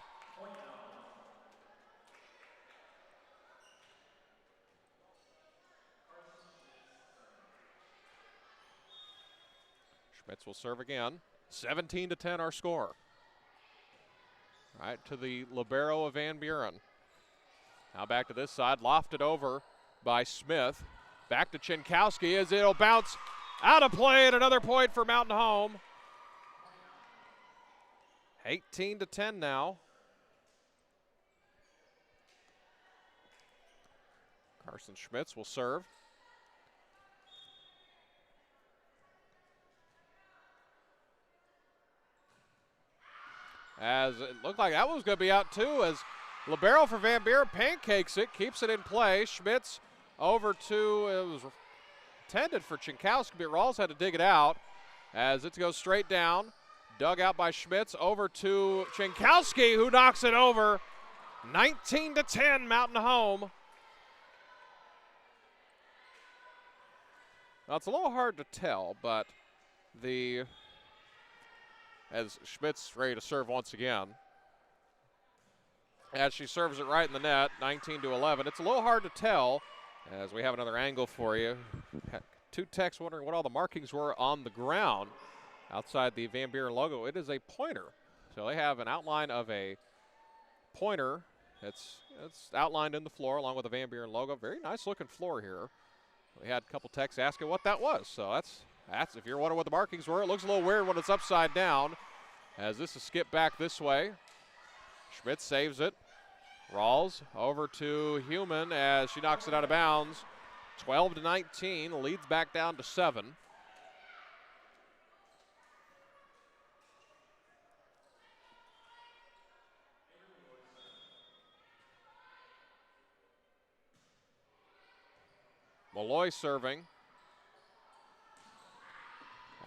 Schmitz will serve again. 17-10 our score. Right to the libero of Van Buren. Now back to this side, lofted over by Smith. Back to Chinkowski as it'll bounce out of play, and another point for Mountain Home. 18-10 now. Carson Schmitz will serve. As it looked like that was going to be out too, as libero for Van Buren pancakes it, keeps it in play. Schmitz over to, it was intended for Chinkowski, but Rawls had to dig it out as it goes straight down. Dug out by Schmitz, over to Chinkowski, who knocks it over. 19-10, Mountain Home. Now it's a little hard to tell, but as Schmitz ready to serve once again. As she serves it right in the net, 19-11. It's a little hard to tell, as we have another angle for you. Two techs wondering what all the markings were on the ground outside the Van Buren logo. It is a pointer. So they have an outline of a pointer. It's outlined in the floor along with the Van Buren logo. Very nice looking floor here. We had a couple techs asking what that was. So that's if you're wondering what the markings were. It looks a little weird when it's upside down, as this is skipped back this way. Schmitz saves it. Rawls over to Human as she knocks it out of bounds. 12-19, leads back down to 7. Malloy serving.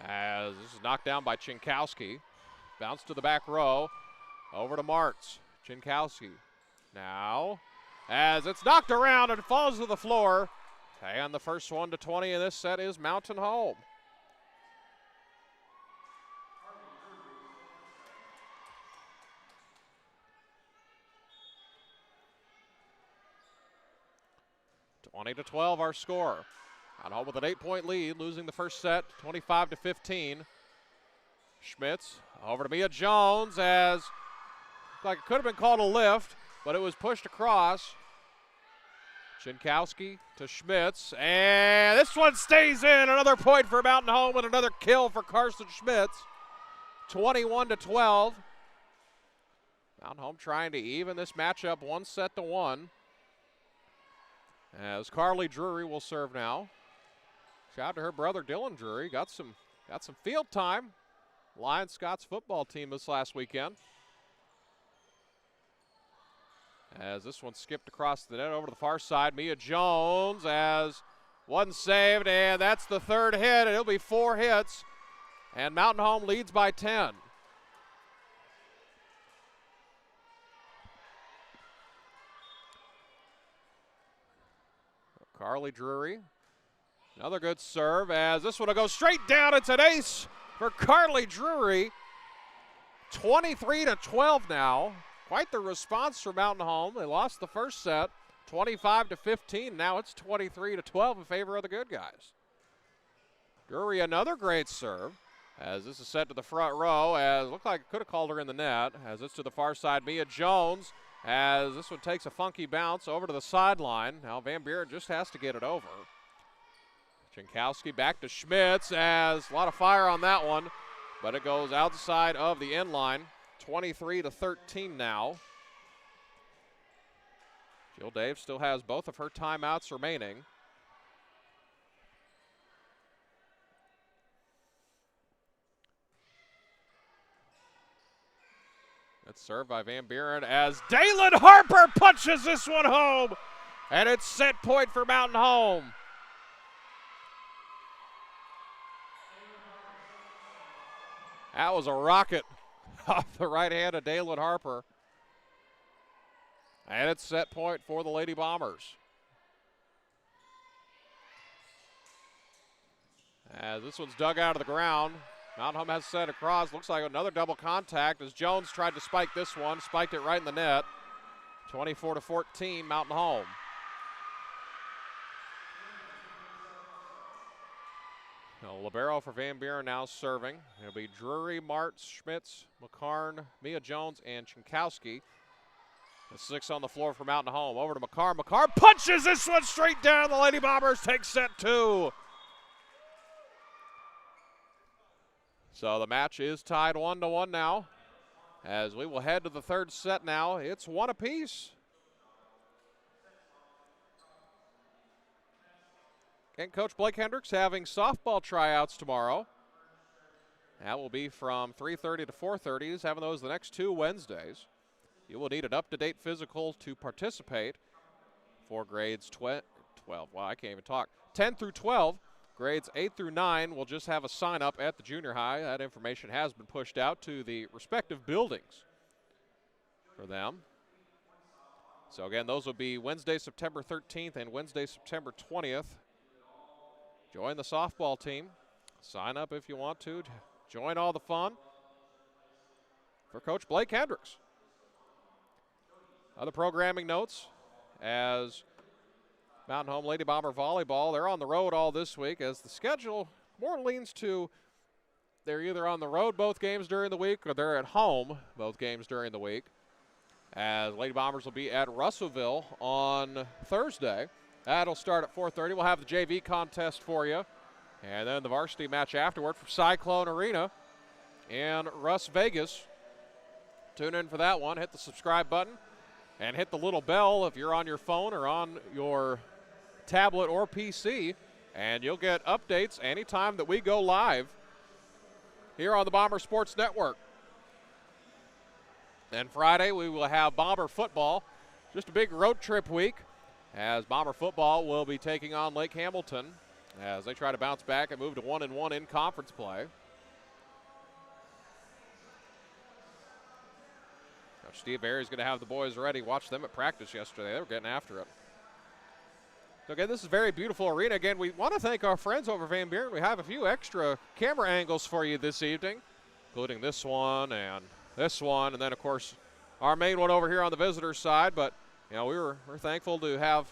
As this is knocked down by Chinkowski. Bounce to the back row. Over to Martz. Chinkowski now. As it's knocked around and falls to the floor. And the first one to 20 in this set is Mountain Home. Mountain 20-12 our score. Mountain Home with an 8-point lead, losing the first set 25-15. Schmitz over to Mia Jones as like it could have been called a lift, but it was pushed across. Chinkowski to Schmitz, and this one stays in. Another point for Mountain Home and another kill for Carson Schmitz. 21-12. Mountain Home trying to even this matchup 1-1. As Carly Drury will serve now. Shout out to her brother Dylan Drury. Got some field time. Lions Scots football team this last weekend. As this one skipped across the net over to the far side. Mia Jones as one saved, and that's the third hit. It'll be 4 hits, and Mountain Home leads by 10. Carly Drury, another good serve as this one will go straight down. It's an ace for Carly Drury. 23-12 now. Quite the response for Mountain Home. They lost the first set, 25-15. Now it's 23-12 in favor of the good guys. Drury, another great serve as this is set to the front row. As looked like it could have called her in the net. As it's to the far side, Mia Jones. As this one takes a funky bounce over to the sideline. Now Van Buren just has to get it over. Jankowski back to Schmitz as a lot of fire on that one, but it goes outside of the end line. 23-13 now. Jill Dave still has both of her timeouts remaining. That's served by Van Buren as Dalen Harper punches this one home. And it's set point for Mountain Home. That was a rocket off the right hand of Dalen Harper. And it's set point for the Lady Bombers. As this one's dug out of the ground. Mountain Home has set across. Looks like another double contact as Jones tried to spike this one. Spiked it right in the net. 24-14, Mountain Home. Now, libero for Van Buren now serving. It'll be Drury, Martz, Schmitz, McCarn, Mia Jones, and Chinkowski. The 6 on the floor for Mountain Home. Over to McCarn. McCarn punches this one straight down. The Lady Bombers take set 2. So the match is tied 1-1 now. As we will head to the third set now. It's 1 apiece. And Coach Blake Hendricks having softball tryouts tomorrow. That will be from 3:30 to 4:30. He's having those the next 2 Wednesdays. You will need an up-to-date physical to participate for grades 12. Well, I can't even talk. 10 through 12. Grades 8 through 9 will just have a sign-up at the junior high. That information has been pushed out to the respective buildings for them. So, again, those will be Wednesday, September 13th and Wednesday, September 20th. Join the softball team. Sign up if you want to. Join all the fun for Coach Blake Hendricks. Other programming notes as Mountain Home Lady Bomber Volleyball, they're on the road all this week as the schedule more leans to they're either on the road both games during the week or they're at home both games during the week. As Lady Bombers will be at Russellville on Thursday. That'll start at 4:30. We'll have the JV contest for you. And then the varsity match afterward for Cyclone Arena in Russ Vegas. Tune in for that one. Hit the subscribe button and hit the little bell if you're on your phone or on your tablet or PC, and you'll get updates anytime that we go live here on the Bomber Sports Network. Then Friday we will have Bomber football. Just a big road trip week as Bomber football will be taking on Lake Hamilton as they try to bounce back and move to 1-1 in conference play. Coach Steve Barry's going to have the boys ready. Watched them at practice yesterday. They were getting after it. So again, this is a very beautiful arena. Again, we want to thank our friends over Van Buren. We have a few extra camera angles for you this evening, including this one, and then of course our main one over here on the visitor side. But you know, we're thankful to have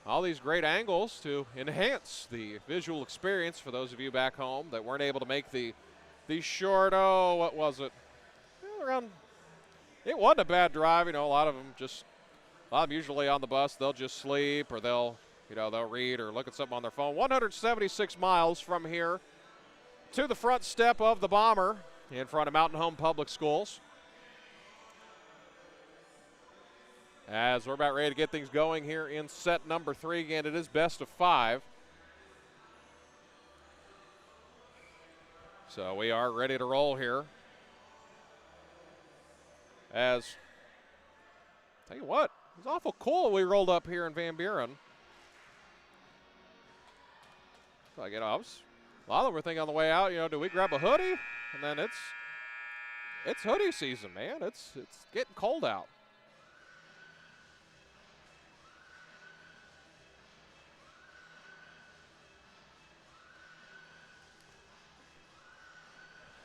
all these great angles to enhance the visual experience for those of you back home that weren't able to make the short, what was it? Around, it wasn't a bad drive. You know, a lot of them usually on the bus, they'll just sleep or they'll read or look at something on their phone. 176 miles from here to the front step of the Bomber in front of Mountain Home Public Schools. As we're about ready to get things going here in set number 3. Again, it is best of 5. So we are ready to roll here. As, tell you what, it was awful cool we rolled up here in Van Buren. Like, a lot of them were thinking on the way out, do we grab a hoodie? And then it's hoodie season, man. It's getting cold out.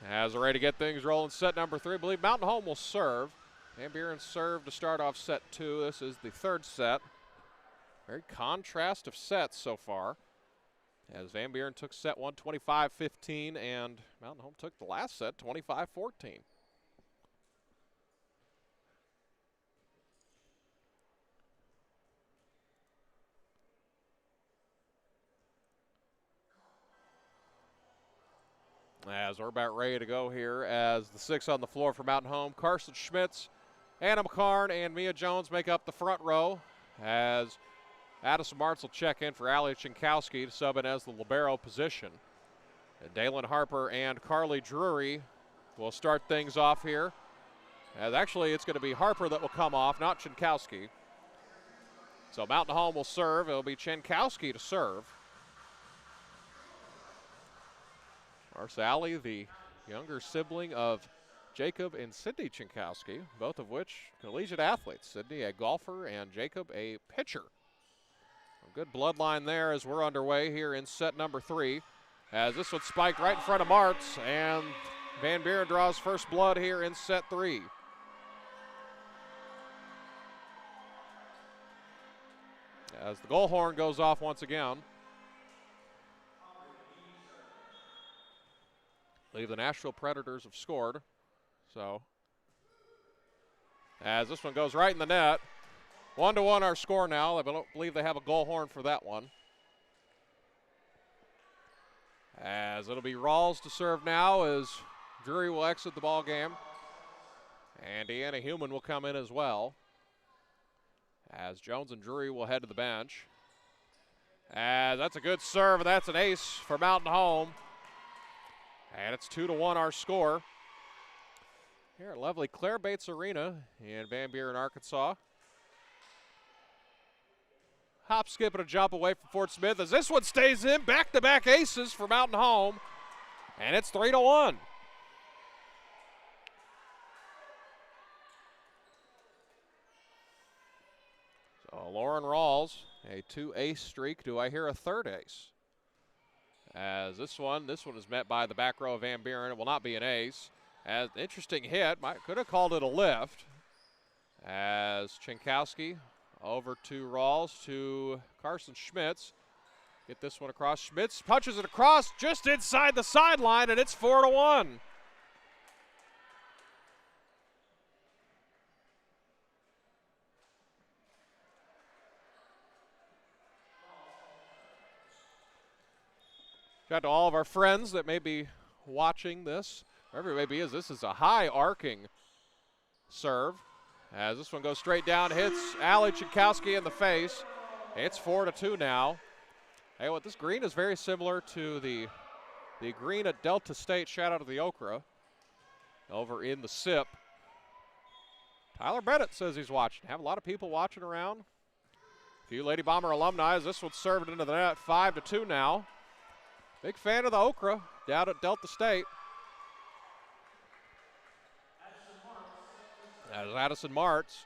As we're ready to get things rolling, set number 3. I believe Mountain Home will serve. Van Buren served to start off set 2. This is the third set. Very contrast of sets so far. As Van Buren took set 1 25-15, and Mountain Home took the last set 25-14. As we're about ready to go here, as the 6 on the floor for Mountain Home, Carson Schmitz, Anna McCarn, and Mia Jones make up the front row, as Addison Martz will check in for Allie Chinkowski to sub in as the libero position. And Dalen Harper and Carly Drury will start things off here. As actually, it's going to be Harper that will come off, not Chinkowski. So Mountain Home will serve. It'll be Chinkowski to serve. Of course, Allie, the younger sibling of Jacob and Sydney Chinkowski, both of which collegiate athletes. Sydney a golfer and Jacob a pitcher. A good bloodline there as we're underway here in set number 3. As this one spiked right in front of Martz, and Van Buren draws first blood here in set 3. As the goal horn goes off once again. I believe the Nashville Predators have scored. So, as this one goes right in the net. 1-1 our score now. I don't believe they have a goal horn for that one. As it'll be Rawls to serve now, as Drury will exit the ball game. And Deanna Heumann will come in as well. As Jones and Drury will head to the bench. As that's a good serve, and that's an ace for Mountain Home. And it's 2-1 our score. Here at lovely Claire Bates Arena in Van Buren, Arkansas. Hop, skip, and a jump away from Fort Smith as this one stays in. Back-to-back aces for Mountain Home. And it's 3-1. So Lauren Rawls, a 2-ace streak. Do I hear a third ace? As this one is met by the back row of Van Buren. It will not be an ace. As interesting hit, could have called it a lift. As Chinkowski over to Rawls to Carson Schmitz. Get this one across. Schmitz punches it across just inside the sideline, and it's 4-1. Shout out to all of our friends that may be watching this. Wherever it may be, this is a high arcing serve. As this one goes straight down, hits Allie Chinkowski in the face. It's 4-2 now. Hey, what this green is very similar to the green at Delta State. Shout out to the Okra over in the SIP. Tyler Bennett says he's watching. Have a lot of people watching around. A few Lady Bomber alumni as this one's served into the net. 5-2 now. Big fan of the Okra down at Delta State. As Addison Martz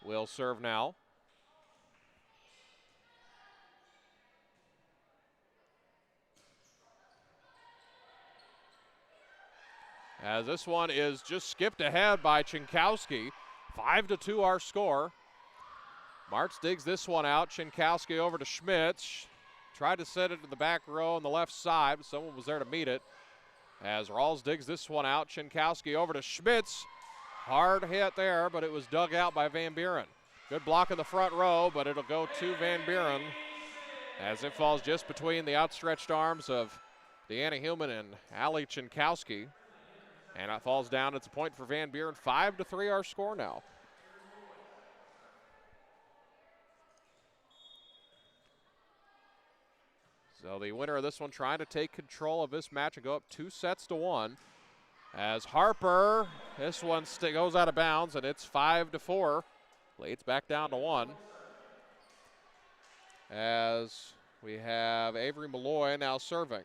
will serve now. As this one is just skipped ahead by Chinkowski. 5-2 our score. Martz digs this one out. Chinkowski over to Schmitz. Tried to set it in the back row on the left side, but someone was there to meet it. As Rawls digs this one out. Chinkowski over to Schmitz. Hard hit there, but it was dug out by Van Buren. Good block in the front row, but it'll go to Van Buren as it falls just between the outstretched arms of Deanna Heumann and Allie Chinkowski. And it falls down. It's a point for Van Buren. 5-3 our score now. So the winner of this one trying to take control of this match and go up 2-1. As Harper, this one goes out of bounds, and it's 5-4. Leads back down to 1. As we have Avery Malloy now serving.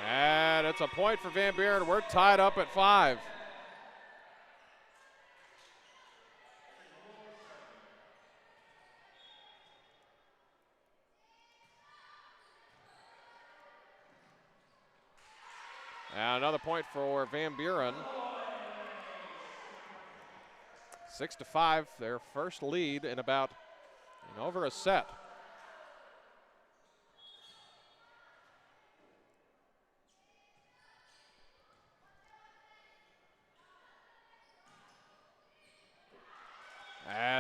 And it's a point for Van Buren. We're tied up at 5. And another point for Van Buren. 6-5, their first lead in over a set.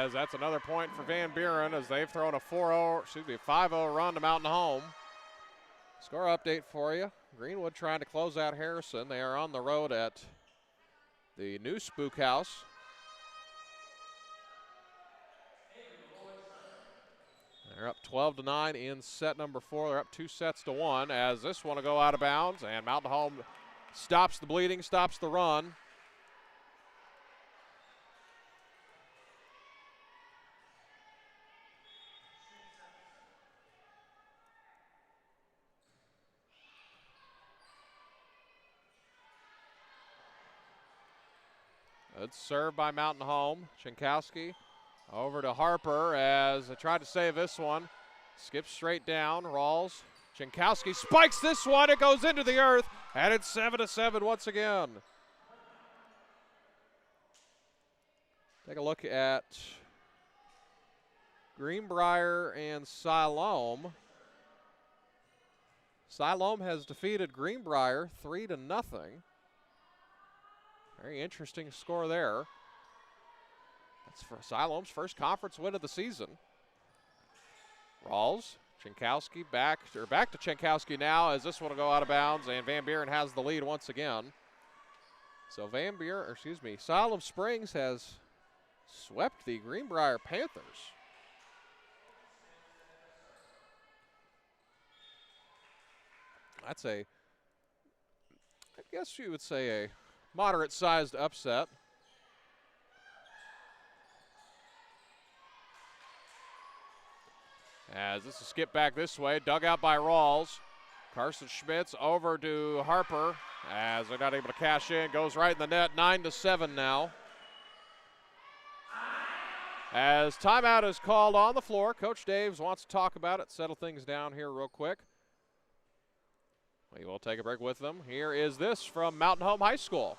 as that's another point for Van Buren as they've thrown a 5-0 run to Mountain Home. Score update for you. Greenwood trying to close out Harrison. They are on the road at the new Spook House. They're up 12-9 in set number 4. They're up 2 sets to 1 as this one will go out of bounds, and Mountain Home stops the bleeding, stops the run. Good serve by Mountain Home. Chinkowski over to Harper as they tried to save this one. Skips straight down. Rawls. Chinkowski spikes this one. It goes into the earth, and it's 7-7 once again. Take a look at Greenbrier and Siloam. Siloam has defeated Greenbrier 3-0. Very interesting score there. That's for Siloam's first conference win of the season. Rawls, Chinkowski back to Chinkowski now as this one will go out of bounds, and Van Buren has the lead once again. So Siloam Springs has swept the Greenbrier Panthers. That's I guess you would say a moderate-sized upset. As this is skipped back this way, dug out by Rawls. Carson Schmitz over to Harper as they're not able to cash in. Goes right in the net, 9-7 now. As timeout is called on the floor, Coach Daves wants to talk about it, settle things down here real quick. We will take a break with them. Here is this from Mountain Home High School.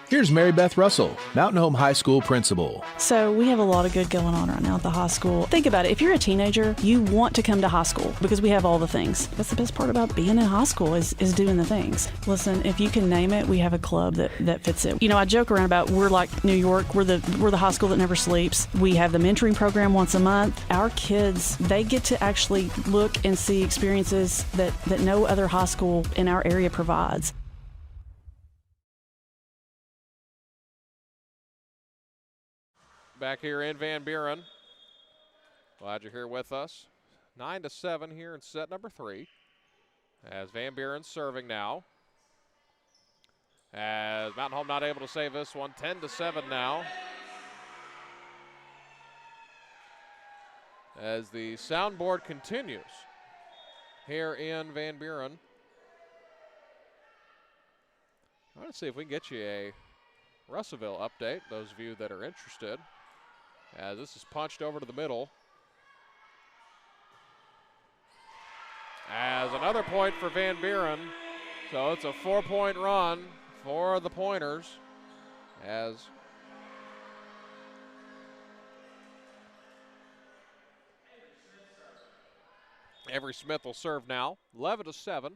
Here's Mary Beth Russell, Mountain Home High School principal. So we have a lot of good going on right now at the high school. Think about it. If you're a teenager, you want to come to high school because we have all the things. That's the best part about being in high school is doing the things. Listen, if you can name it, we have a club that fits it. You know, I joke around about we're like New York. We're the high school that never sleeps. We have the mentoring program once a month. Our kids, they get to actually look and see experiences that no other high school in our area provides. Back here in Van Buren. Glad you're here with us. 9-7 here in set number 3. As Van Buren serving now. As Mountain Home not able to save this one. 10-7 now. As the soundboard continues here in Van Buren. I want to see if we can get you a Russellville update, those of you that are interested. As this is punched over to the middle. As another point for Van Buren. So it's a 4-point run for the Pointers. As Avery Smith will serve now. 11-7.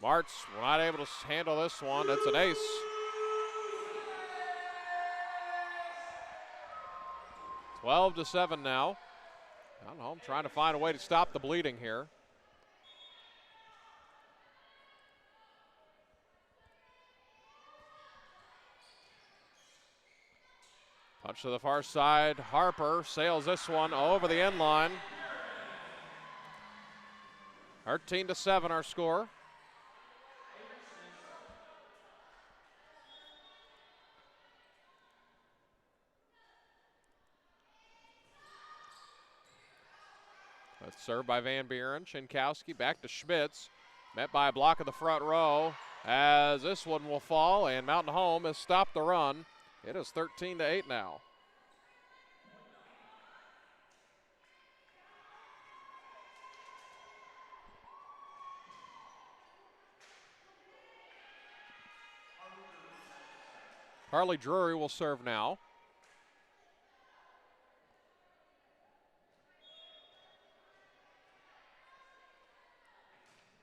Martz not able to handle this one. It's an ace. Twelve to 7 now. Mountain Home trying to find a way to stop the bleeding here. Punch to the far side. Harper sails this one over the end line. 13-7 our score. That's served by Van Buren. Chinkowski back to Schmitz. Met by a block of the front row. As this one will fall, and Mountain Home has stopped the run. It is 13-8 now. Harley Drury will serve now.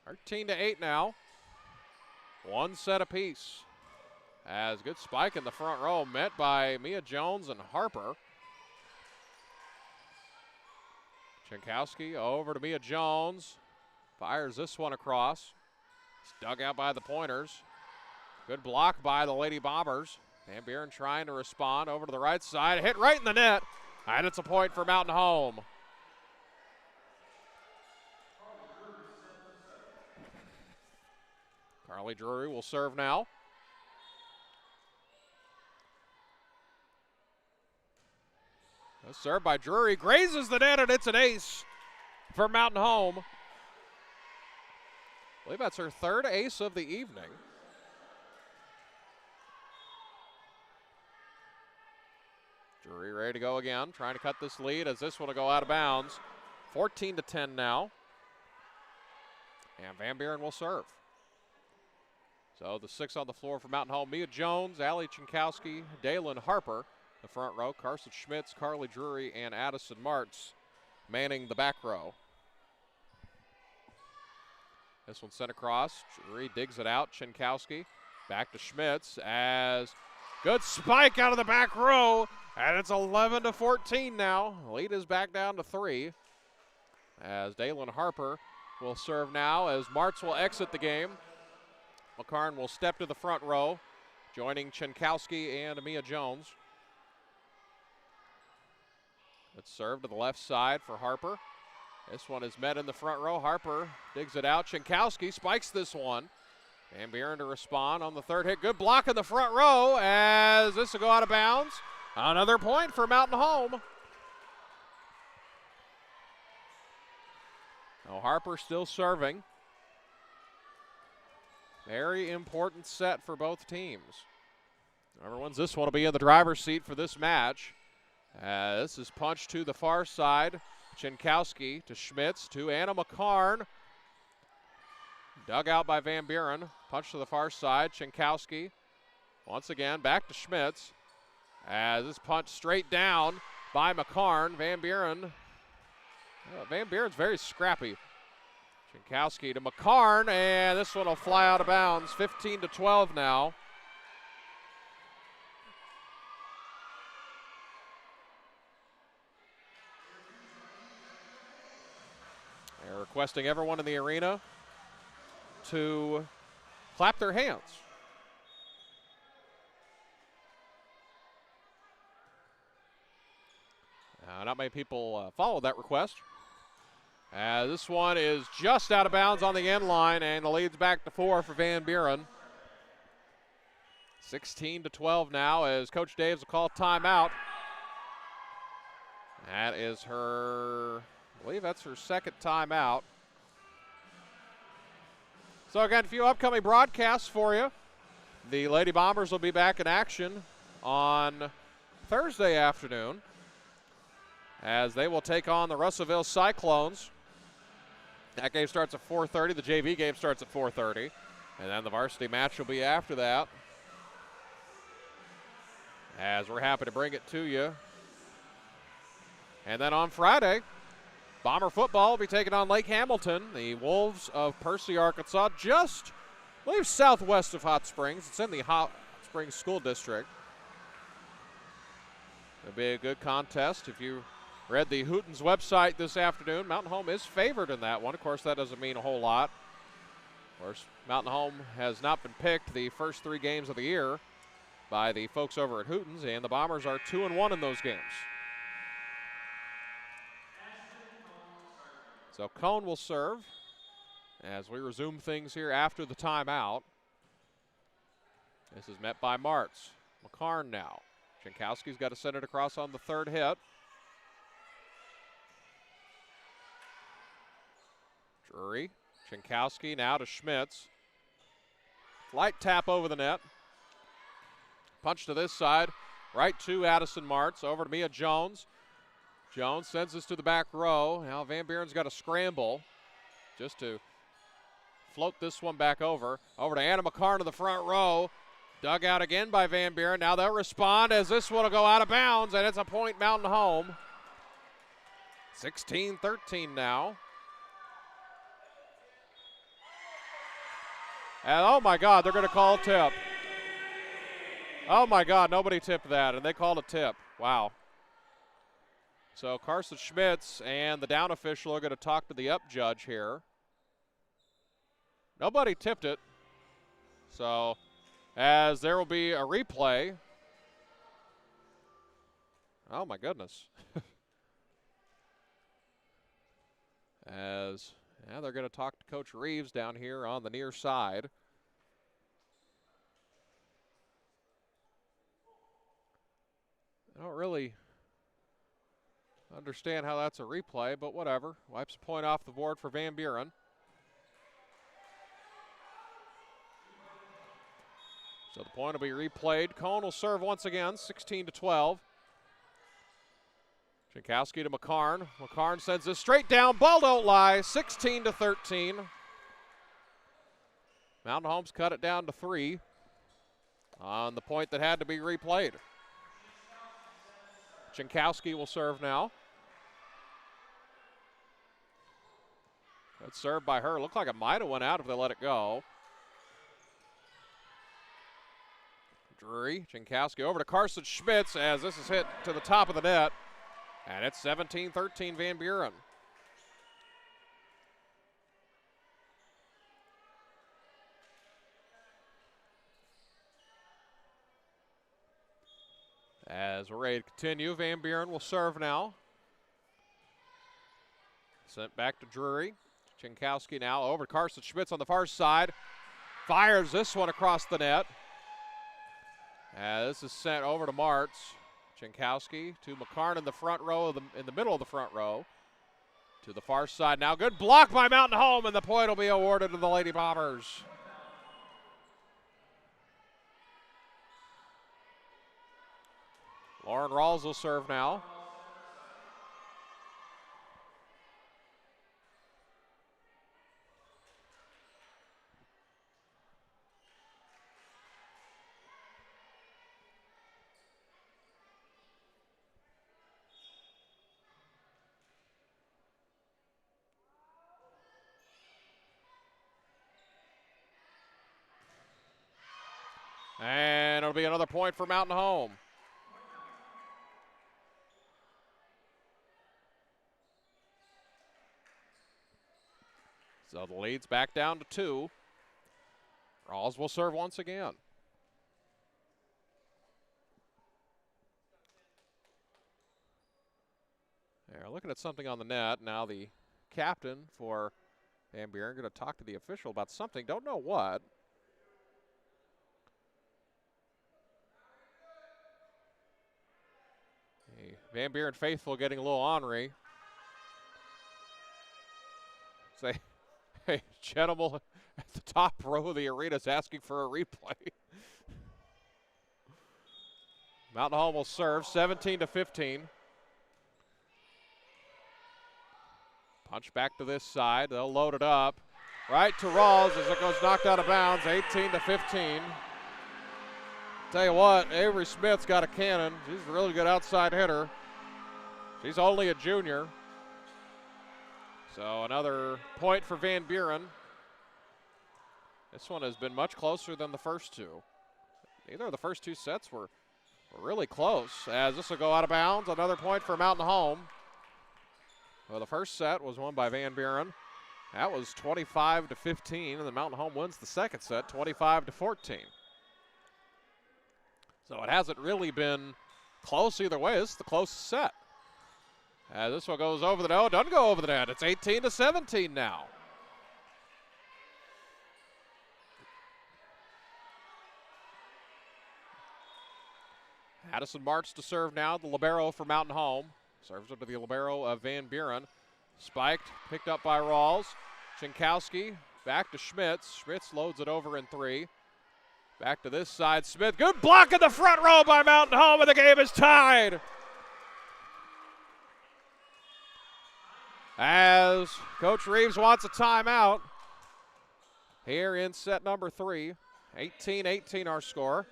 Thirteen to 8 now. One set apiece. As good spike in the front row met by Mia Jones and Harper. Chinkowski over to Mia Jones. Fires this one across. It's dug out by the Pointers. Good block by the Lady Bombers. Van Buren trying to respond over to the right side. Hit right in the net. And it's a point for Mountain Home. Carly Drury will serve now. Served by Drury. Grazes the net, and it's an ace for Mountain Home. I believe that's her third ace of the evening. Drury ready to go again, trying to cut this lead as this one will go out of bounds. 14-10 now. And Van Buren will serve. So the 6 on the floor for Mountain Home. Mia Jones, Allie Chinkowski, Dalen Harper. The front row, Carson Schmitz, Carly Drury, and Addison Martz manning the back row. This one sent across. Drury digs it out. Chinkowski back to Schmitz as good spike out of the back row. And it's 11-14 now. Lead is back down to 3. As Dalen Harper will serve now as Martz will exit the game. McCarn will step to the front row, joining Chinkowski and Mia Jones. It's served to the left side for Harper. This one is met in the front row. Harper digs it out. Chinkowski spikes this one. Van Buren to respond on the third hit. Good block in the front row as this will go out of bounds. Another point for Mountain Home. Now Harper still serving. Very important set for both teams. Whoever wins this one will be in the driver's seat for this match. This is punched to the far side. Chinkowski to Schmitz to Anna McCarn. Dug out by Van Buren. Punch to the far side. Chinkowski once again back to Schmitz. As this punch straight down by McCarn. Van Buren's very scrappy. Chinkowski to McCarn, and this one will fly out of bounds. 15-12 now. They're requesting everyone in the arena to clap their hands. Not many people follow that request. This one is just out of bounds on the end line, and the lead's back to 4 for Van Buren. 16-12 now as Coach Daves will call timeout. That is her, I believe that's her second timeout. So again, a few upcoming broadcasts for you. The Lady Bombers will be back in action on Thursday afternoon as they will take on the Russellville Cyclones. That game starts at 4:30. The JV game starts at 4:30. And then the varsity match will be after that. As we're happy to bring it to you. And then on Friday, Bomber football will be taking on Lake Hamilton, the Wolves of Percy, Arkansas, just, I believe, southwest of Hot Springs. It's in the Hot Springs School District. It'll be a good contest. If you read the Hootens website this afternoon, Mountain Home is favored in that one. Of course, that doesn't mean a whole lot. Of course, Mountain Home has not been picked the first 3 games of the year by the folks over at Hootens, and the Bombers are 2-1 in those games. So Cone will serve as we resume things here after the timeout. This is met by Martz. McCarn now. Chinkowski's got to send it across on the third hit. Drury. Chinkowski now to Schmitz. Light tap over the net. Punch to this side. Right to Addison Martz. Over to Mia Jones. Jones sends this to the back row. Now Van Buren's got to scramble just to float this one back over. Over to Anna McCarn to the front row. Dug out again by Van Buren. Now they'll respond as this one will go out of bounds, and it's a point Mountain Home. 16-13 now. And oh my God, they're going to call tip. Oh, my God, nobody tipped that, and they called a tip. Wow. So Carson Schmitz and the down official are going to talk to the up judge here. Nobody tipped it. So as there will be a replay. Oh, my goodness. As they're going to talk to Coach Reeves down here on the near side. I don't really understand how that's a replay, but whatever. Wipes a point off the board for Van Buren. So the point will be replayed. Cone will serve once again, 16-12. Jankowski to McCarn. McCarn sends this straight down. Ball don't lie, 16-13. Mountain Home's cut it down to 3 on the point that had to be replayed. Jankowski will serve now. Good serve by her. Looked like it might have went out if they let it go. Drury, Jankowski over to Carson Schmitz as this is hit to the top of the net. And it's 17-13 Van Buren. As we're ready to continue, Van Buren will serve now. Sent back to Drury. Jankowski now over to Carson Schmitz on the far side. Fires this one across the net. As this is sent over to Martz. Jankowski to McCarn in the front row, in the middle of the front row. To the far side now. Good block by Mountain Home, and the point will be awarded to the Lady Bombers. Lauren Rawls will serve now. And it'll be another point for Mountain Home. So the lead's back down to 2. Rawls will serve once again. They're looking at something on the net. Now the captain for Van Buren going to talk to the official about something. Don't know what. The Van Buren faithful getting a little ornery. Say, hey, gentleman at the top row of the arena is asking for a replay. Mountain Home will serve 17-15. Punch back to this side. They'll load it up. Right to Rawls as it goes knocked out of bounds, 18-15. Tell you what, Avery Smith's got a cannon. She's a really good outside hitter. She's only a junior. So another point for Van Buren. This one has been much closer than the first two. Neither of the first two sets were really close. As this will go out of bounds, another point for Mountain Home. Well, the first set was won by Van Buren. That was 25-15, and the Mountain Home wins the second set, 25-14. So it hasn't really been close either way. This is the closest set. As this one goes over the net. No, it doesn't go over the net. It's 18-17 now. Addison Martz to serve now, the libero for Mountain Home. Serves up to the libero of Van Buren. Spiked, picked up by Rawls. Jankowski back to Schmitz. Schmitz loads it over in 3. Back to this side, Smith. Good block in the front row by Mountain Home, and the game is tied. As Coach Reeves wants a timeout here in set number 3. 18-18 our score.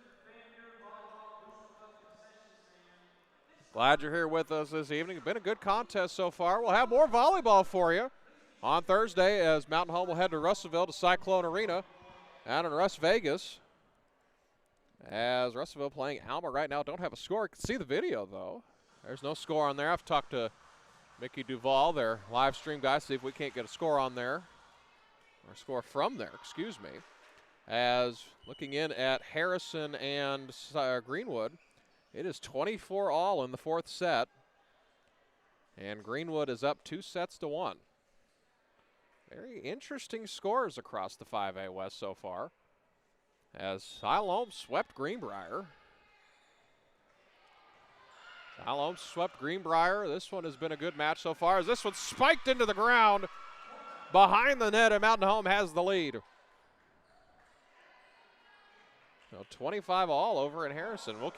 Glad you're here with us this evening. It's been a good contest so far. We'll have more volleyball for you on Thursday as Mountain Home will head to Russellville to Cyclone Arena out in Las Vegas. As Russellville playing Alma right now. Don't have a score. You can see the video, though. There's no score on there. I've talked to Mickey Duvall, their live stream guy, see if we can't get a score on there. Or score from there, excuse me. As looking in at Harrison and Greenwood, it is 24-all in the fourth set. And Greenwood is up 2-1. Very interesting scores across the 5A West so far. As Siloam swept Greenbrier. Siloam swept Greenbrier. This one has been a good match so far as this one spiked into the ground behind the net, and Mountain Home has the lead. So 25-all over in Harrison. We'll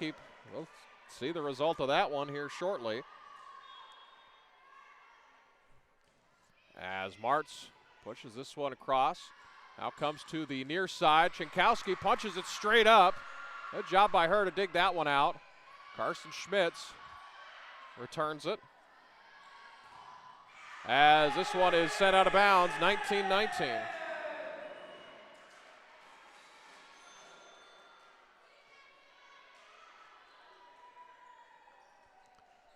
see the result of that one here shortly. As Martz pushes this one across. Now comes to the near side. Chinkowski punches it straight up. Good job by her to dig that one out. Carson Schmitz returns it. As this one is sent out of bounds, 19-19.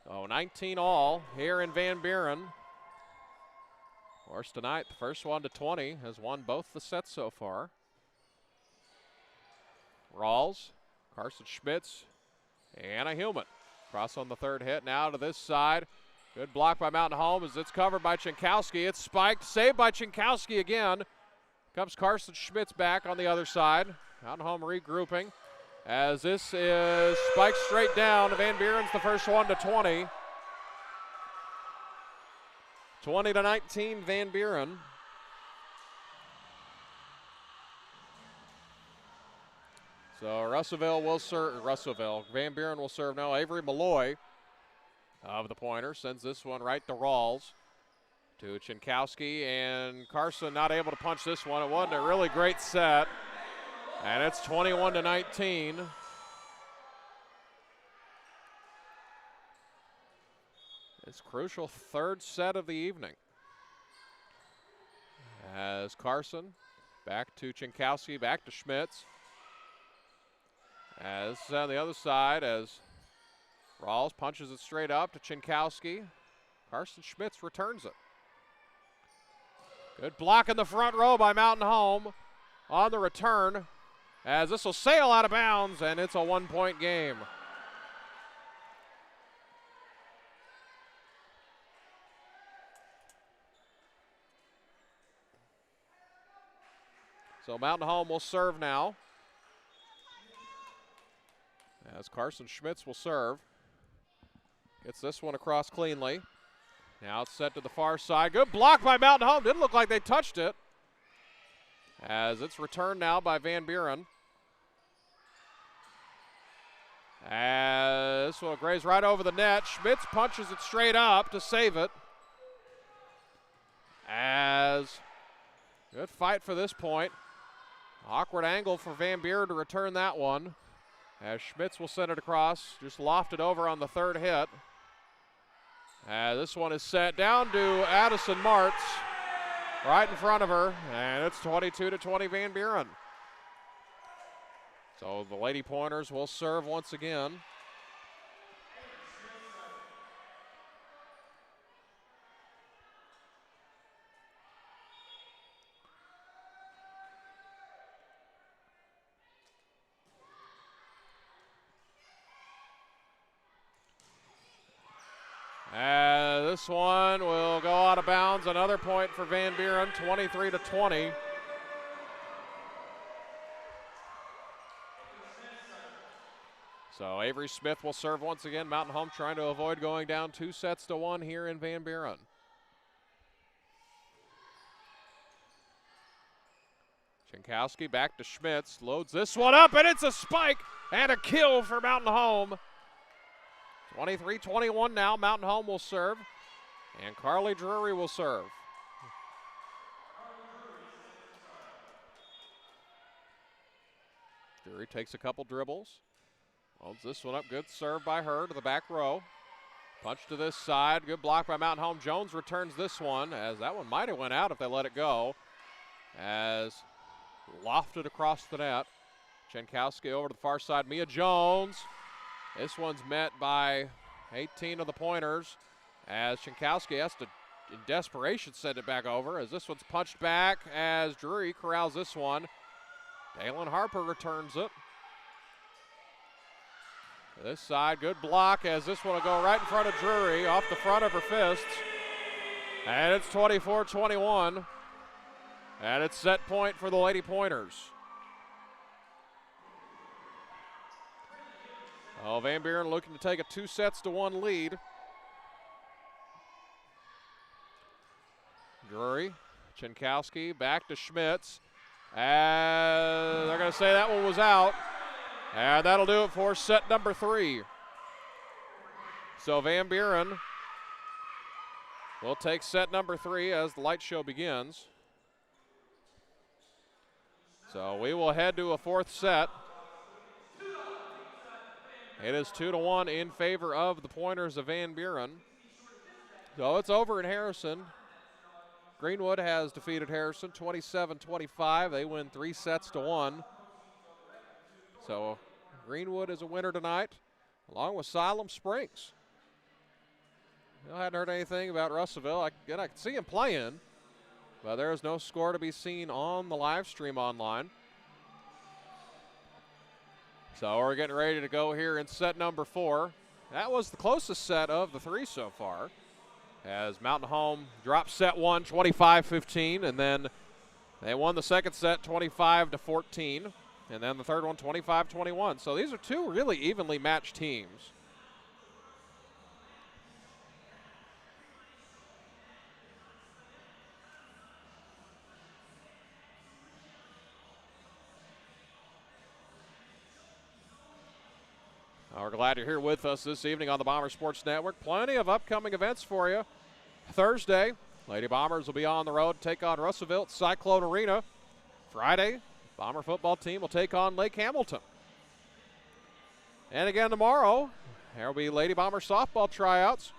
So 19-all here in Van Buren. Of course, tonight, the first one to 20 has won both the sets so far. Rawls, Carson Schmitz, Anna Hillman. Cross on the third hit now to this side. Good block by Mountain Home as it's covered by Chinkowski. It's spiked, saved by Chinkowski again. Comes Carson Schmitz back on the other side. Mountain Home regrouping as this is spiked straight down. Van Buren's the first one to 20. 20-19 Van Buren. So Russellville will serve, Van Buren will serve now. Avery Malloy of the pointer sends this one right to Rawls. To Chinkowski, and Carson not able to punch this one. It wasn't a really great set. And it's 21-19. It's crucial third set of the evening. As Carson back to Chinkowski, back to Schmitz. As on the other side, as Rawls punches it straight up to Chinkowski. Carson Schmitz returns it. Good block in the front row by Mountain Home on the return. As this will sail out of bounds, and it's a one-point game. So Mountain Home will serve now. As Carson Schmitz will serve. Gets this one across cleanly. Now it's set to the far side. Good block by Mountain Home. Didn't look like they touched it. As it's returned now by Van Buren. As this one graze right over the net. Schmitz punches it straight up to save it. As good fight for this point. Awkward angle for Van Buren to return that one. As Schmitz will send it across, just lofted over on the third hit. This one is set down to Addison Martz, right in front of her, and it's 22-20 Van Buren. So the Lady Pointers will serve once again. This one will go out of bounds. Another point for Van Buren, 23-20. So Avery Smith will serve once again. Mountain Home trying to avoid going down 2-1 here in Van Buren. Chinkowski back to Schmitz, loads this one up, and it's a spike and a kill for Mountain Home. 23-21 now. Mountain Home will serve, and Carly Drury will serve. Drury takes a couple dribbles. Holds this one up. Good serve by her to the back row. Punch to this side. Good block by Mountain Home. Jones returns this one, as that one might have went out if they let it go. As lofted across the net. Chenkowski over to the far side. Mia Jones. This one's met by 18 of the Pointers as Chenkowski has to, in desperation, send it back over as this one's punched back as Drury corrals this one. Dalen Harper returns it. This side, good block as this one will go right in front of Drury, off the front of her fists. And it's 24-21. And it's set point for the Lady Pointers. Oh, Van Buren looking to take a 2-1 lead. Drury, Chenkowski, back to Schmitz. And they're going to say that one was out. And that'll do it for set number 3. So Van Buren will take set number 3 as the light show begins. So we will head to a 4th set. It is 2-1 in favor of the Pointers of Van Buren. So it's over in Harrison. Greenwood has defeated Harrison 27-25. They win 3-1. So Greenwood is a winner tonight, along with Siloam Springs. I hadn't heard anything about Russellville. I can see him playing, but there is no score to be seen on the live stream online. So we're getting ready to go here in set number 4. That was the closest set of the 3 so far, as Mountain Home dropped set 1 25-15, and then they won the second set 25-14, and then the third one 25-21. So these are 2 really evenly matched teams. We're glad you're here with us this evening on the Bomber Sports Network. Plenty of upcoming events for you. Thursday, Lady Bombers will be on the road to take on Russellville at Cyclone Arena. Friday, Bomber football team will take on Lake Hamilton. And again tomorrow, there will be Lady Bomber softball tryouts.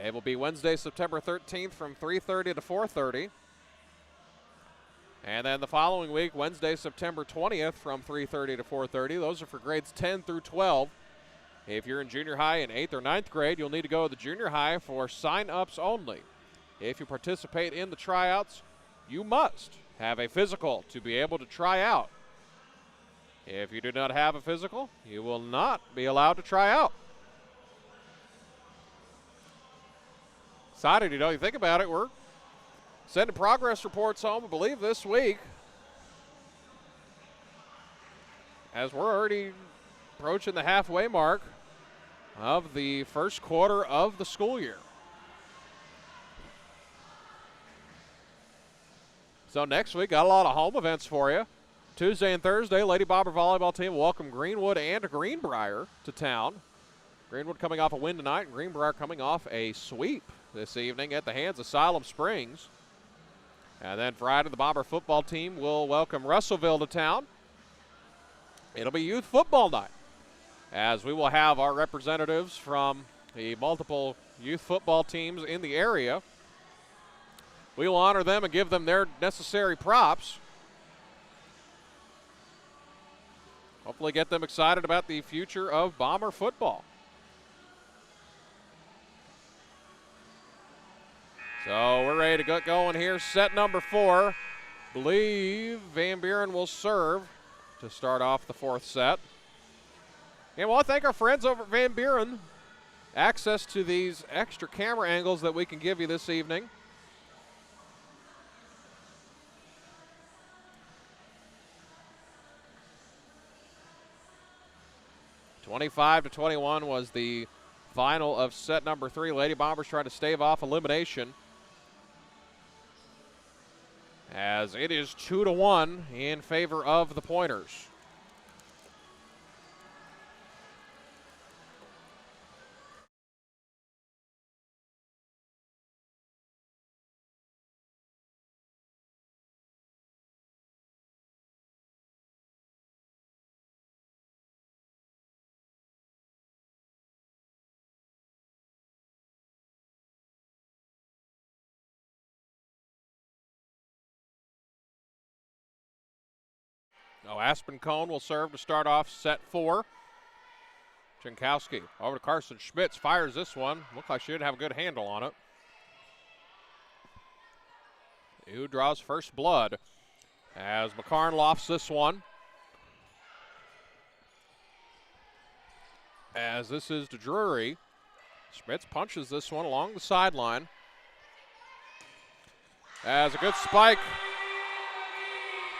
It will be Wednesday, September 13th from 3:30 to 4:30. And then the following week, Wednesday, September 20th from 3:30 to 4:30. Those are for grades 10 through 12. If you're in junior high in 8th or 9th grade, you'll need to go to the junior high for sign-ups only. If you participate in the tryouts, you must have a physical to be able to try out. If you do not have a physical, you will not be allowed to try out. Excited, you think about it, we're sending progress reports home, I believe, this week, as we're already approaching the halfway mark of the first quarter of the school year. So next week, got a lot of home events for you. Tuesday and Thursday, Lady Bomber volleyball team will welcome Greenwood and Greenbrier to town. Greenwood coming off a win tonight, and Greenbrier coming off a sweep this evening at the hands of Siloam Springs. And then Friday, the Bomber football team will welcome Russellville to town. It'll be youth football night, as we will have our representatives from the multiple youth football teams in the area. We will honor them and give them their necessary props. Hopefully get them excited about the future of Bomber football. So we're ready to get going here. Set number 4. Believe Van Buren will serve to start off the 4th set. And I want to thank our friends over at Van Buren. Access to these extra camera angles that we can give you this evening. (25-21) was the final of set number 3. Lady Bombers trying to stave off elimination, as it is 2-1 in favor of the Pointers. Oh, Aspen Cone will serve to start off set 4. Jankowski over to Carson Schmitz, fires this one. Looks like she didn't have a good handle on it. Who draws first blood as McCarn lofts this one. As this is to Drury. Schmitz punches this one along the sideline. As a good spike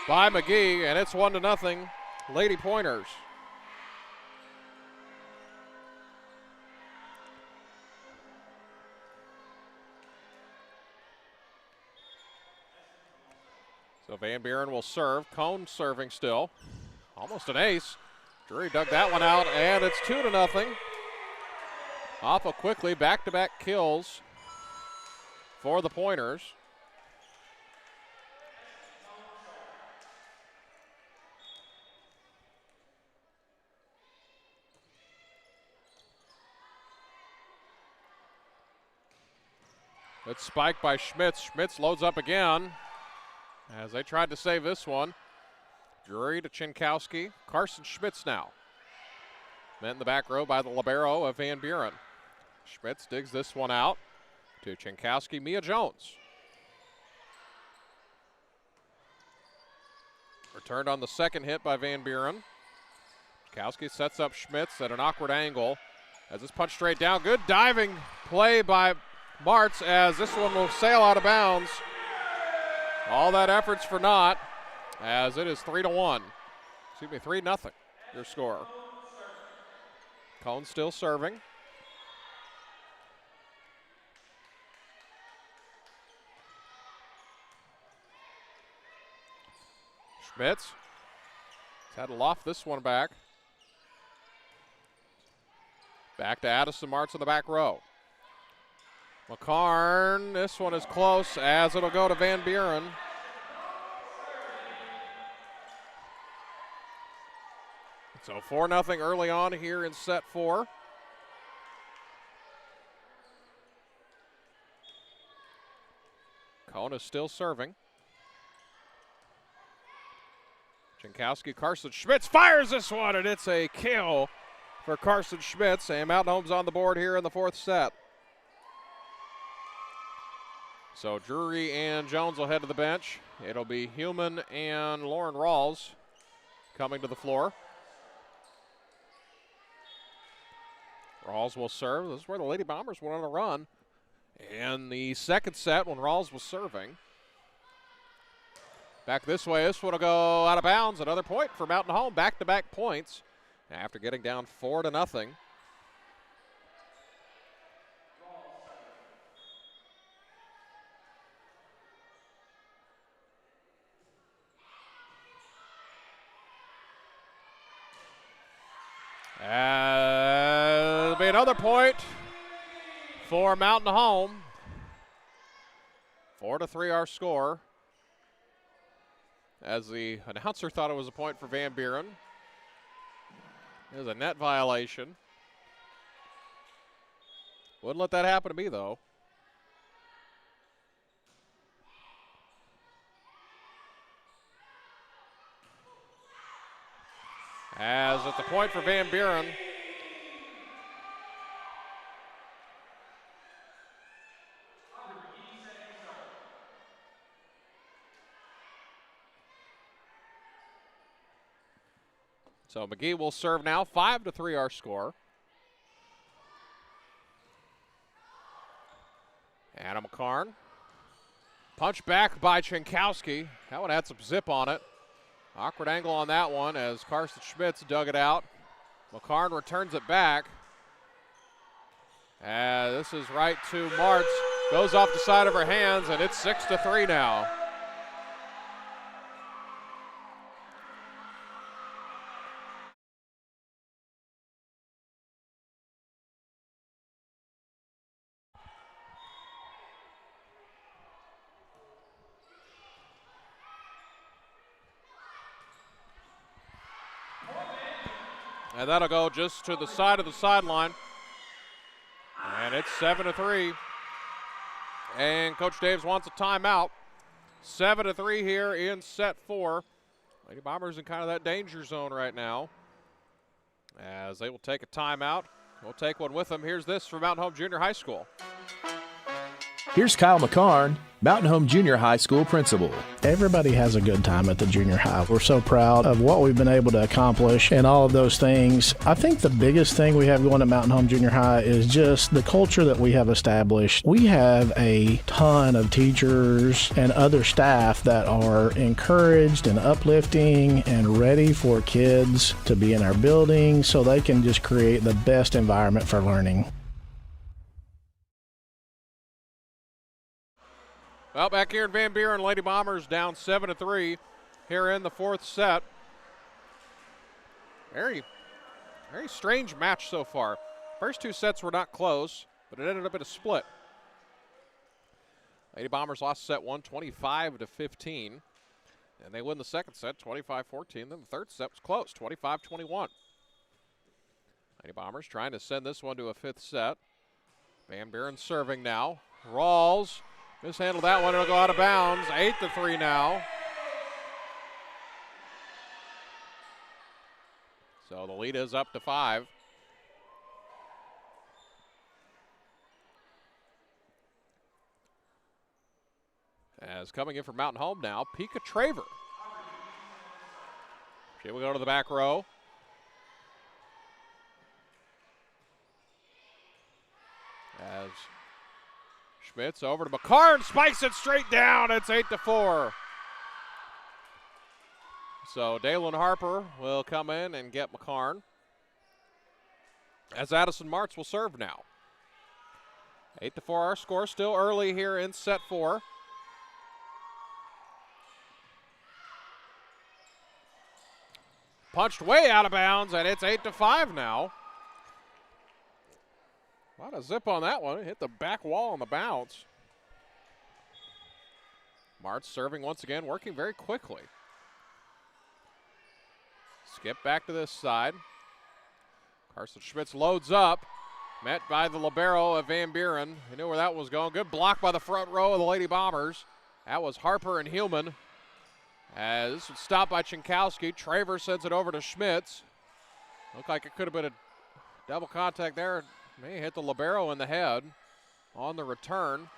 by McGee, and it's 1-0 Lady Pointers. So Van Buren will serve. Cone serving still. Almost an ace. Drury dug that one out, and it's 2-0. Awful quickly, back-to-back kills for the Pointers. Good spike by Schmitz. Schmitz loads up again as they tried to save this one. Drury to Chinkowski. Carson Schmitz now. Met in the back row by the libero of Van Buren. Schmitz digs this one out to Chinkowski. Mia Jones. Returned on the second hit by Van Buren. Chinkowski sets up Schmitz at an awkward angle as this punch straight down. Good diving play by Martz as this one will sail out of bounds. All that effort's for naught as it is 3-1. Excuse me, 3-0 your score. Cone still serving. Schmitz has had to loft this one back. Back to Addison Martz in the back row. McCarn, this one is close as it'll go to Van Buren. So 4-0 early on here in set 4. Cone is still serving. Jankowski, Carson Schmitz fires this one, and it's a kill for Carson Schmitz. And Mountain Home's on the board here in the 4th set. So Drury and Jones will head to the bench. It'll be Human and Lauren Rawls coming to the floor. Rawls will serve. This is where the Lady Bombers went on a run in the second set when Rawls was serving. Back this way, this one will go out of bounds. Another point for Mountain Home. Back-to-back points after getting down 4-0. There'll be another point for Mountain Home. 4-3 our score. As the announcer thought it was a point for Van Buren. There's a net violation. Wouldn't let that happen to me, though. As it's a point for Van Buren. So McGee will serve now. 5-3 our score. Anna McCarn. Punch back by Chinkowski. That one had some zip on it. Awkward angle on that one as Carson Schmitz dug it out. McCarn returns it back. This is right to Martz. Goes off the side of her hands, and it's 6-3 now. And that'll go just to the side of the sideline. And it's 7-3. And Coach Daves wants a timeout. 7-3 here in set 4. Lady Bombers in kind of that danger zone right now, as they will take a timeout. We'll take one with them. Here's this from Mountain Home Junior High School. Here's Kyle McCarn, Mountain Home Junior High School principal. Everybody has a good time at the junior high. We're so proud of what we've been able to accomplish and all of those things. I think the biggest thing we have going at Mountain Home Junior High is just the culture that we have established. We have a ton of teachers and other staff that are encouraged and uplifting and ready for kids to be in our building so they can just create the best environment for learning. Well, back here in Van Buren, Lady Bombers down 7-3 here in the fourth set. Very strange match so far. First two sets were not close, but it ended up in a split. Lady Bombers lost set one, 25-15. And they win the second set, 25-14. Then the third set was close, 25-21. Lady Bombers trying to send this one to a fifth set. Van Buren serving now. Rawls mishandled that one. It'll go out of bounds. 8-3 now. So the lead is up to 5. As coming in from Mountain Home now, Pika Traver. She will go to the back row. As Schmitz over to McCarn, spikes it straight down. It's 8-4. So Dalen Harper will come in and get McCarn. As Addison Martz will serve now. 8-4 our score, still early here in set 4. Punched way out of bounds, and it's 8-5 now. A lot of zip on that one. It hit the back wall on the bounce. Martz serving once again, working very quickly. Skip back to this side. Carson Schmitz loads up. Met by the libero of Van Buren. He knew where that was going. Good block by the front row of the Lady Bombers. That was Harper and Heumann. As this was stopped by Chinkowski. Traver sends it over to Schmitz. Looked like it could have been a double contact there. May hit the libero in the head on the return.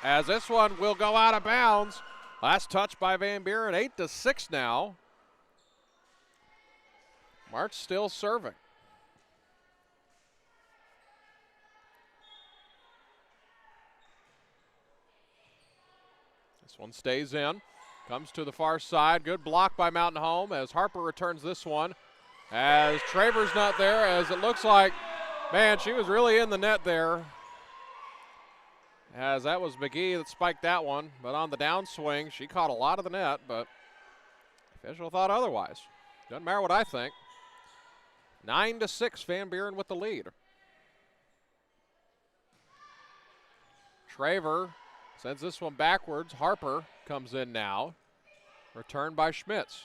As this one will go out of bounds. Last touch by Van Buren, 8-6 now. Martz still serving. This one stays in. Comes to the far side. Good block by Mountain Home as Harper returns this one. As Traver's not there, as it looks like, man, she was really in the net there. As that was McGee that spiked that one, but on the downswing, she caught a lot of the net, but official thought otherwise. Doesn't matter what I think. 9-6, Van Buren with the lead. Traver sends this one backwards. Harper comes in now. Returned by Schmitz.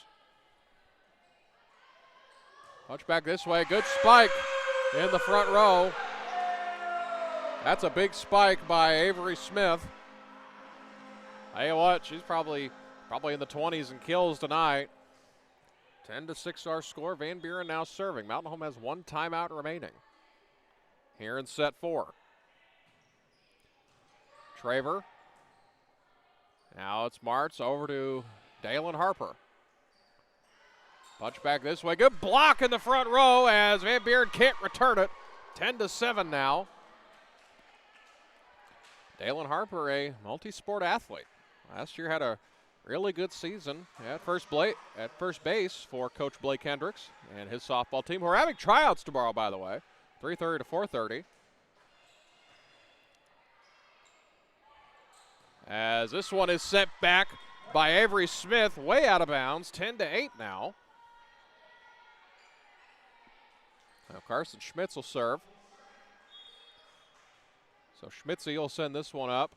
Punch back this way. Good spike in the front row. That's a big spike by Avery Smith. I tell you what, she's probably in the 20s in kills tonight. 10-6 our score. Van Buren now serving. Mountain Home has one timeout remaining here in set 4. Traver. Now it's Martz over to Dalen Harper. Punch back this way. Good block in the front row as Van Buren can't return it. 10-7 now. Dalen Harper, a multi-sport athlete. Last year had a really good season at first base for Coach Blake Hendricks and his softball team, who are having tryouts tomorrow, by the way, 3:30 to 4:30. As this one is sent back by Avery Smith, way out of bounds, 10-8 now. Now Carson Schmitz will serve. So Schmitzy will send this one up.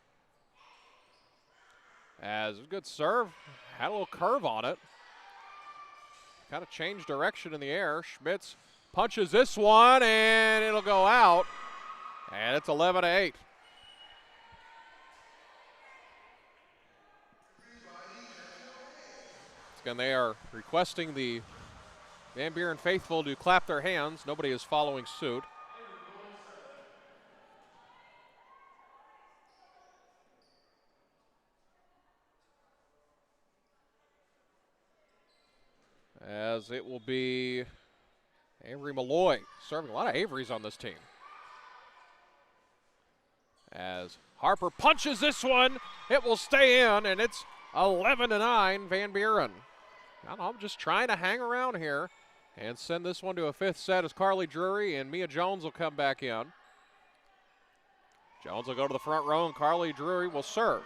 As a good serve, had a little curve on it. Kind of changed direction in the air. Schmitz punches this one and it'll go out. And it's 11-8. and they are requesting the Van Buren faithful to clap their hands. Nobody is following suit. As it will be Avery Malloy serving. A lot of Averys on this team. As Harper punches this one, it will stay in, and it's 11-9 Van Buren. I'm just trying to hang around here and send this one to a fifth set as Carly Drury and Mia Jones will come back in. Jones will go to the front row, and Carly Drury will serve.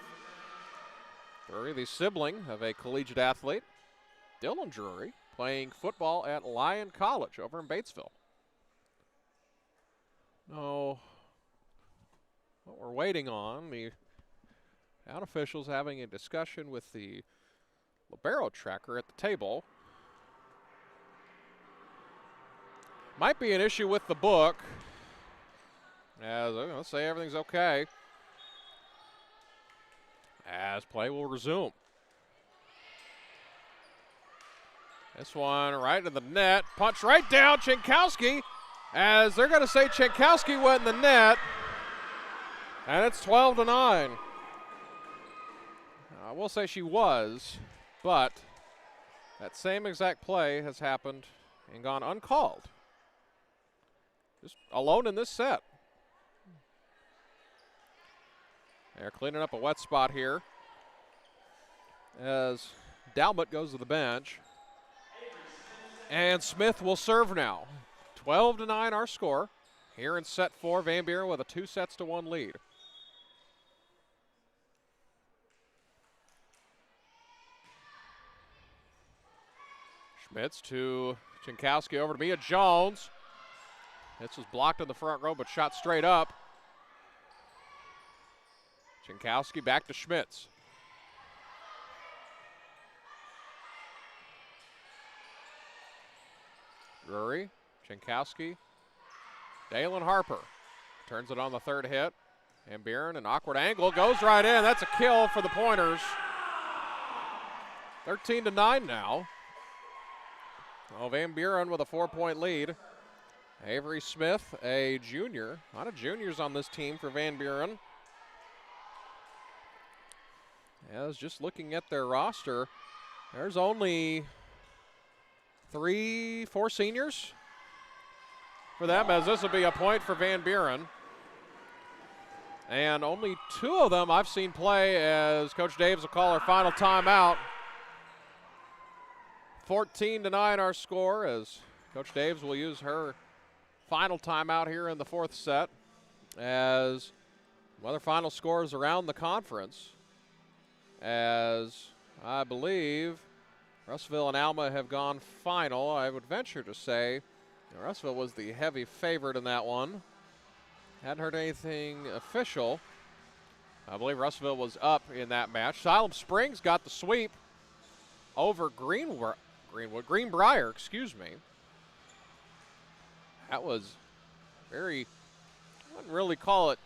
Drury, the sibling of a collegiate athlete, Dylan Drury, playing football at Lyon College over in Batesville. No. What we're waiting on, the out officials having a discussion with the libero tracker at the table. Might be an issue with the book, as I'm going to say everything's okay, as play will resume. This one right in the net, punch right down Chinkowski, as they're going to say Chinkowski went in the net. And it's 12-9. I will say she was, but that same exact play has happened and gone uncalled. Just alone in this set. They're cleaning up a wet spot here as Dalmut goes to the bench. And Smith will serve now. 12-9 our score. Here in set 4, Van Buren with a 2-1 lead. Schmitz to Chinkowski, over to Mia Jones. This was blocked in the front row, but shot straight up. Chinkowski back to Schmitz. Drury, Chinkowski, Dalen Harper turns it on the third hit. Van Buren, an awkward angle, goes right in. That's a kill for the Pointers. 13-9 now. Well, Van Buren with a 4-point lead. Avery Smith, a junior. A lot of juniors on this team for Van Buren. As just looking at their roster, there's only 4 seniors for them, as this will be a point for Van Buren. And only 2 of them I've seen play, as Coach Daves will call our final timeout. 14-9 our score, as Coach Daves will use her final timeout here in the 4th set, as other final scores around the conference, as I believe Russellville and Alma have gone final. I would venture to say Russellville was the heavy favorite in that one. Hadn't heard anything official. I believe Russellville was up in that match. Siloam Springs got the sweep over Greenbrier, excuse me. That was very, I wouldn't really call it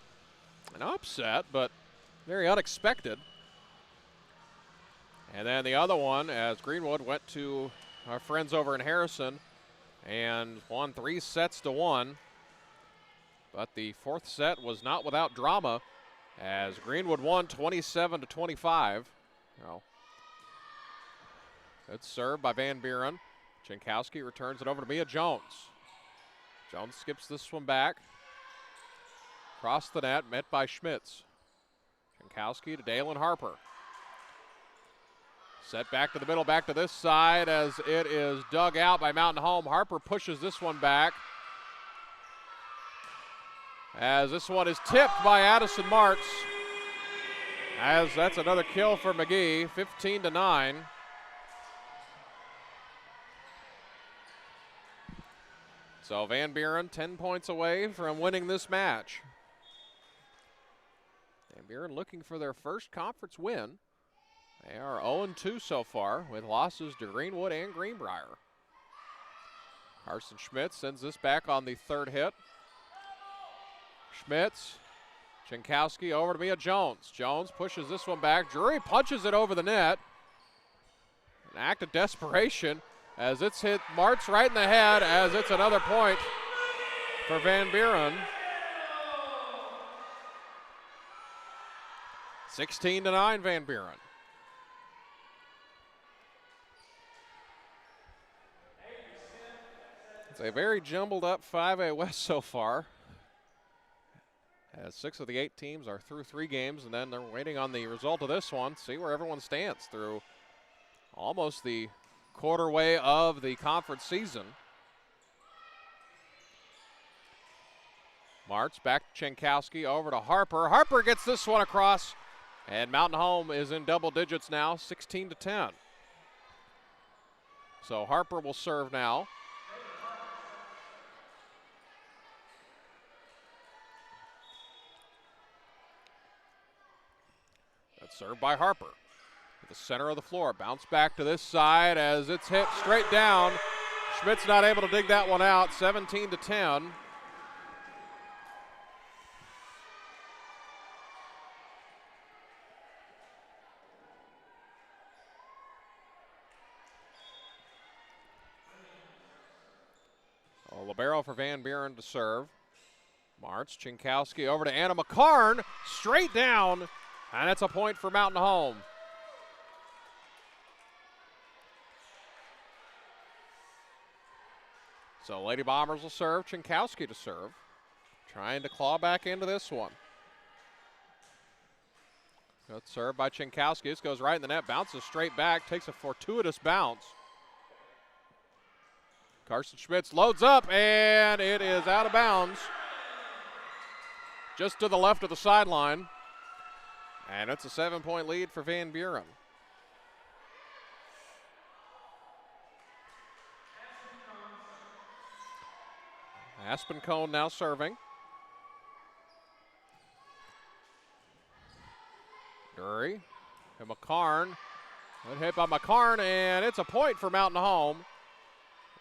an upset, but very unexpected. And then the other one, as Greenwood went to our friends over in Harrison and won 3-1. But the 4th set was not without drama, as Greenwood won 27-25. Well, good serve by Van Buren. Chinkowski returns it over to Mia Jones. Jones skips this one back. Across the net, met by Schmitz. Chinkowski to Dalen Harper. Set back to the middle, back to this side, as it is dug out by Mountain Home. Harper pushes this one back, as this one is tipped by Addison Marks, as that's another kill for McGee. 15-9. So Van Buren 10 points away from winning this match. Van Buren looking for their first conference win. They are 0-2 so far, with losses to Greenwood and Greenbrier. Carson Schmitz sends this back on the third hit. Schmitz, Chinkowski over to Mia Jones. Jones pushes this one back. Drury punches it over the net. An act of desperation as it's hit Martz right in the head as it's another point for Van Buren. 16-9 Van Buren. It's a very jumbled up 5A West so far, as 6 of the 8 teams are through 3 games, and then they're waiting on the result of this one, see where everyone stands through almost the quarter way of the conference season. Martz back to Chenkowski, over to Harper. Harper gets this one across, and Mountain Home is in double digits now, 16-10. So Harper will serve now. That's served by Harper. At the center of the floor, bounce back to this side as it's hit straight down. Schmidt's not able to dig that one out, 17-10. Libero for Van Buren to serve. Martz, Chenkowski over to Anna McCarn, straight down, and it's a point for Mountain Home. So Lady Bombers will serve, Chenkowski to serve. Trying to claw back into this one. Good serve by Chenkowski. This goes right in the net, bounces straight back, takes a fortuitous bounce. Carson Schmitz loads up, and it is out of bounds. Just to the left of the sideline. And it's a 7-point lead for Van Buren. Aspen Cone now serving. Dury and McCarn. Good hit by McCarn, and it's a point for Mountain Home.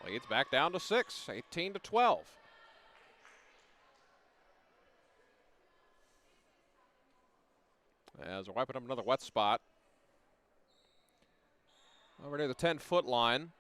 Leads back down to 6, 18-12. As we're wiping up another wet spot. Over near the 10-foot line.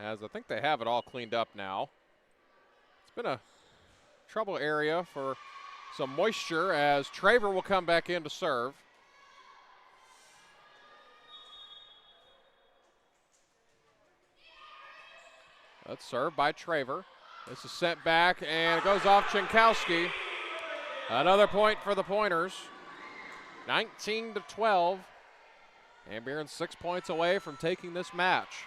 As I think they have it all cleaned up now. It's been a trouble area for some moisture as Traver will come back in to serve. That's served by Traver. This is sent back and it goes off Chenkowski. Another point for the Pointers. 19-12. Van Buren 6 points away from taking this match.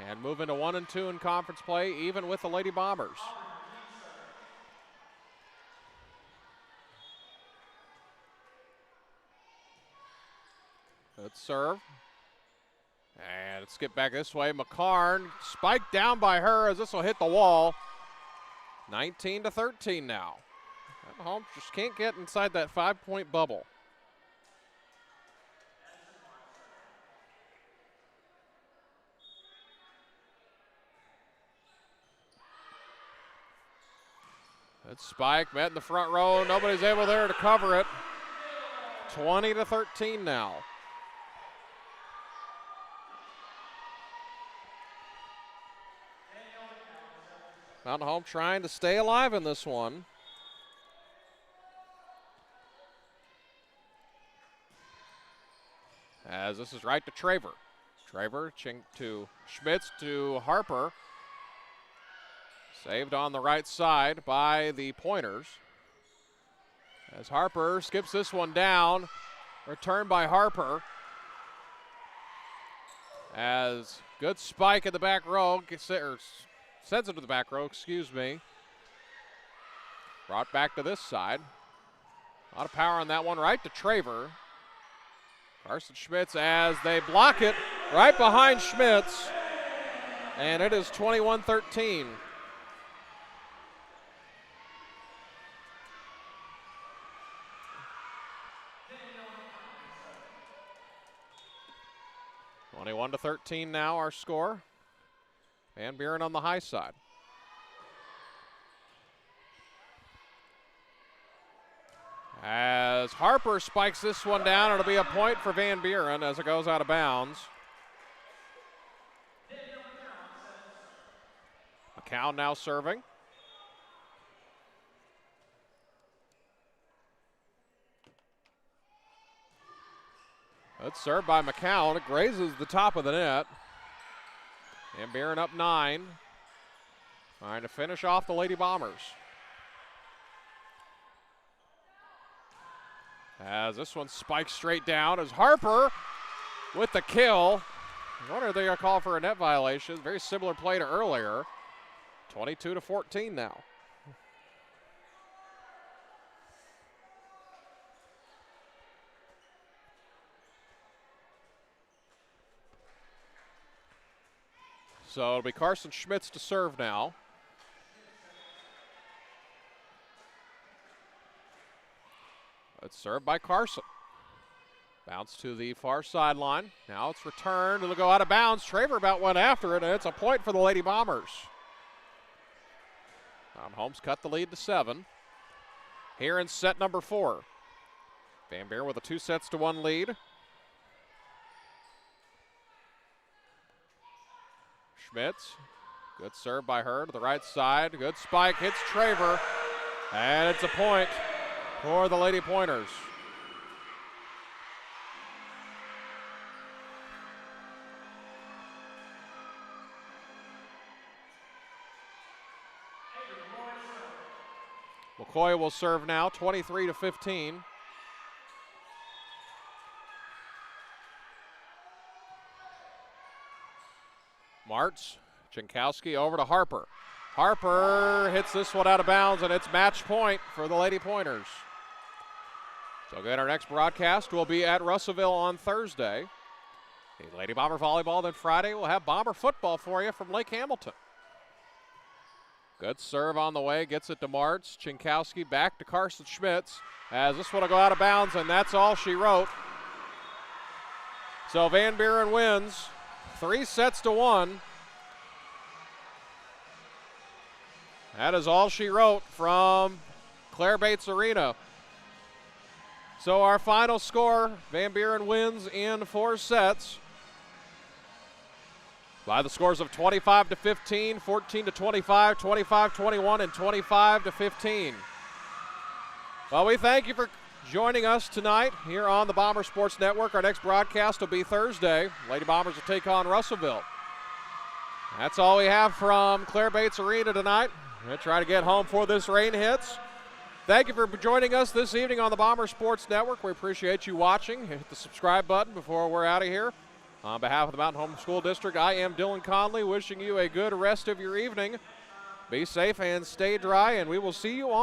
And moving to 1-2 in conference play, even with the Lady Bombers. Good serve. And let's get back this way. McCarn spiked down by her as this will hit the wall. 19-13 now. Home just can't get inside that 5-point bubble. That spike met in the front row. Nobody's able there to cover it. 20-13 now. Mountain Home trying to stay alive in this one. As this is right to Traver. Traver to Schmitz to Harper. Saved on the right side by the Pointers. As Harper skips this one down. Returned by Harper. As good spike in the back row. Sends it to the back row, excuse me. Brought back to this side. A lot of power on that one, right to Traver. Carson Schmitz as they block it right behind Schmitz. And it is 21-13. 21-13 now our score. Van Buren on the high side. As Harper spikes this one down, it'll be a point for Van Buren as it goes out of bounds. McCown now serving. That's served by McCown. It grazes the top of the net. Van Buren up 9. Trying to finish off the Lady Bombers. As this one spikes straight down as Harper with the kill. I wonder if they're going to call for a net violation. Very similar play to earlier. 22-14 now. So it'll be Carson Schmitz to serve now. It's served by Carson. Bounce to the far sideline. Now it's returned. It'll go out of bounds. Traver about went after it, and it's a point for the Lady Bombers. Holmes cut the lead to 7. Here in set number 4. Van Buren with a 2-1 lead. Schmitz, good serve by her to the right side. Good spike, hits Traver, and it's a point for the Lady Pointers. McCoy will serve now, 23-15. Martz, Jankowski over to Harper. Harper hits this one out of bounds, and it's match point for the Lady Pointers. So again, our next broadcast will be at Russellville on Thursday. The Lady Bomber volleyball, then Friday we'll have Bomber football for you from Lake Hamilton. Good serve on the way, gets it to Martz. Jankowski back to Carson Schmitz as this one will go out of bounds, and that's all she wrote. So Van Buren wins 3-1. That is all she wrote from Claire Bates Arena. So our final score, Van Buren wins in 4 sets by the scores of 25-15, 14-25, 25-21, and 25-15. Well, we thank you for joining us tonight here on the Bomber Sports Network. Our next broadcast will be Thursday. Lady Bombers will take on Russellville. That's all we have from Claire Bates Arena tonight. We'll try to get home before this rain hits. Thank you for joining us this evening on the Bomber Sports Network. We appreciate you watching. Hit the subscribe button before we're out of here. On behalf of the Mountain Home School District, I am Dylan Conley, wishing you a good rest of your evening. Be safe and stay dry, and we will see you on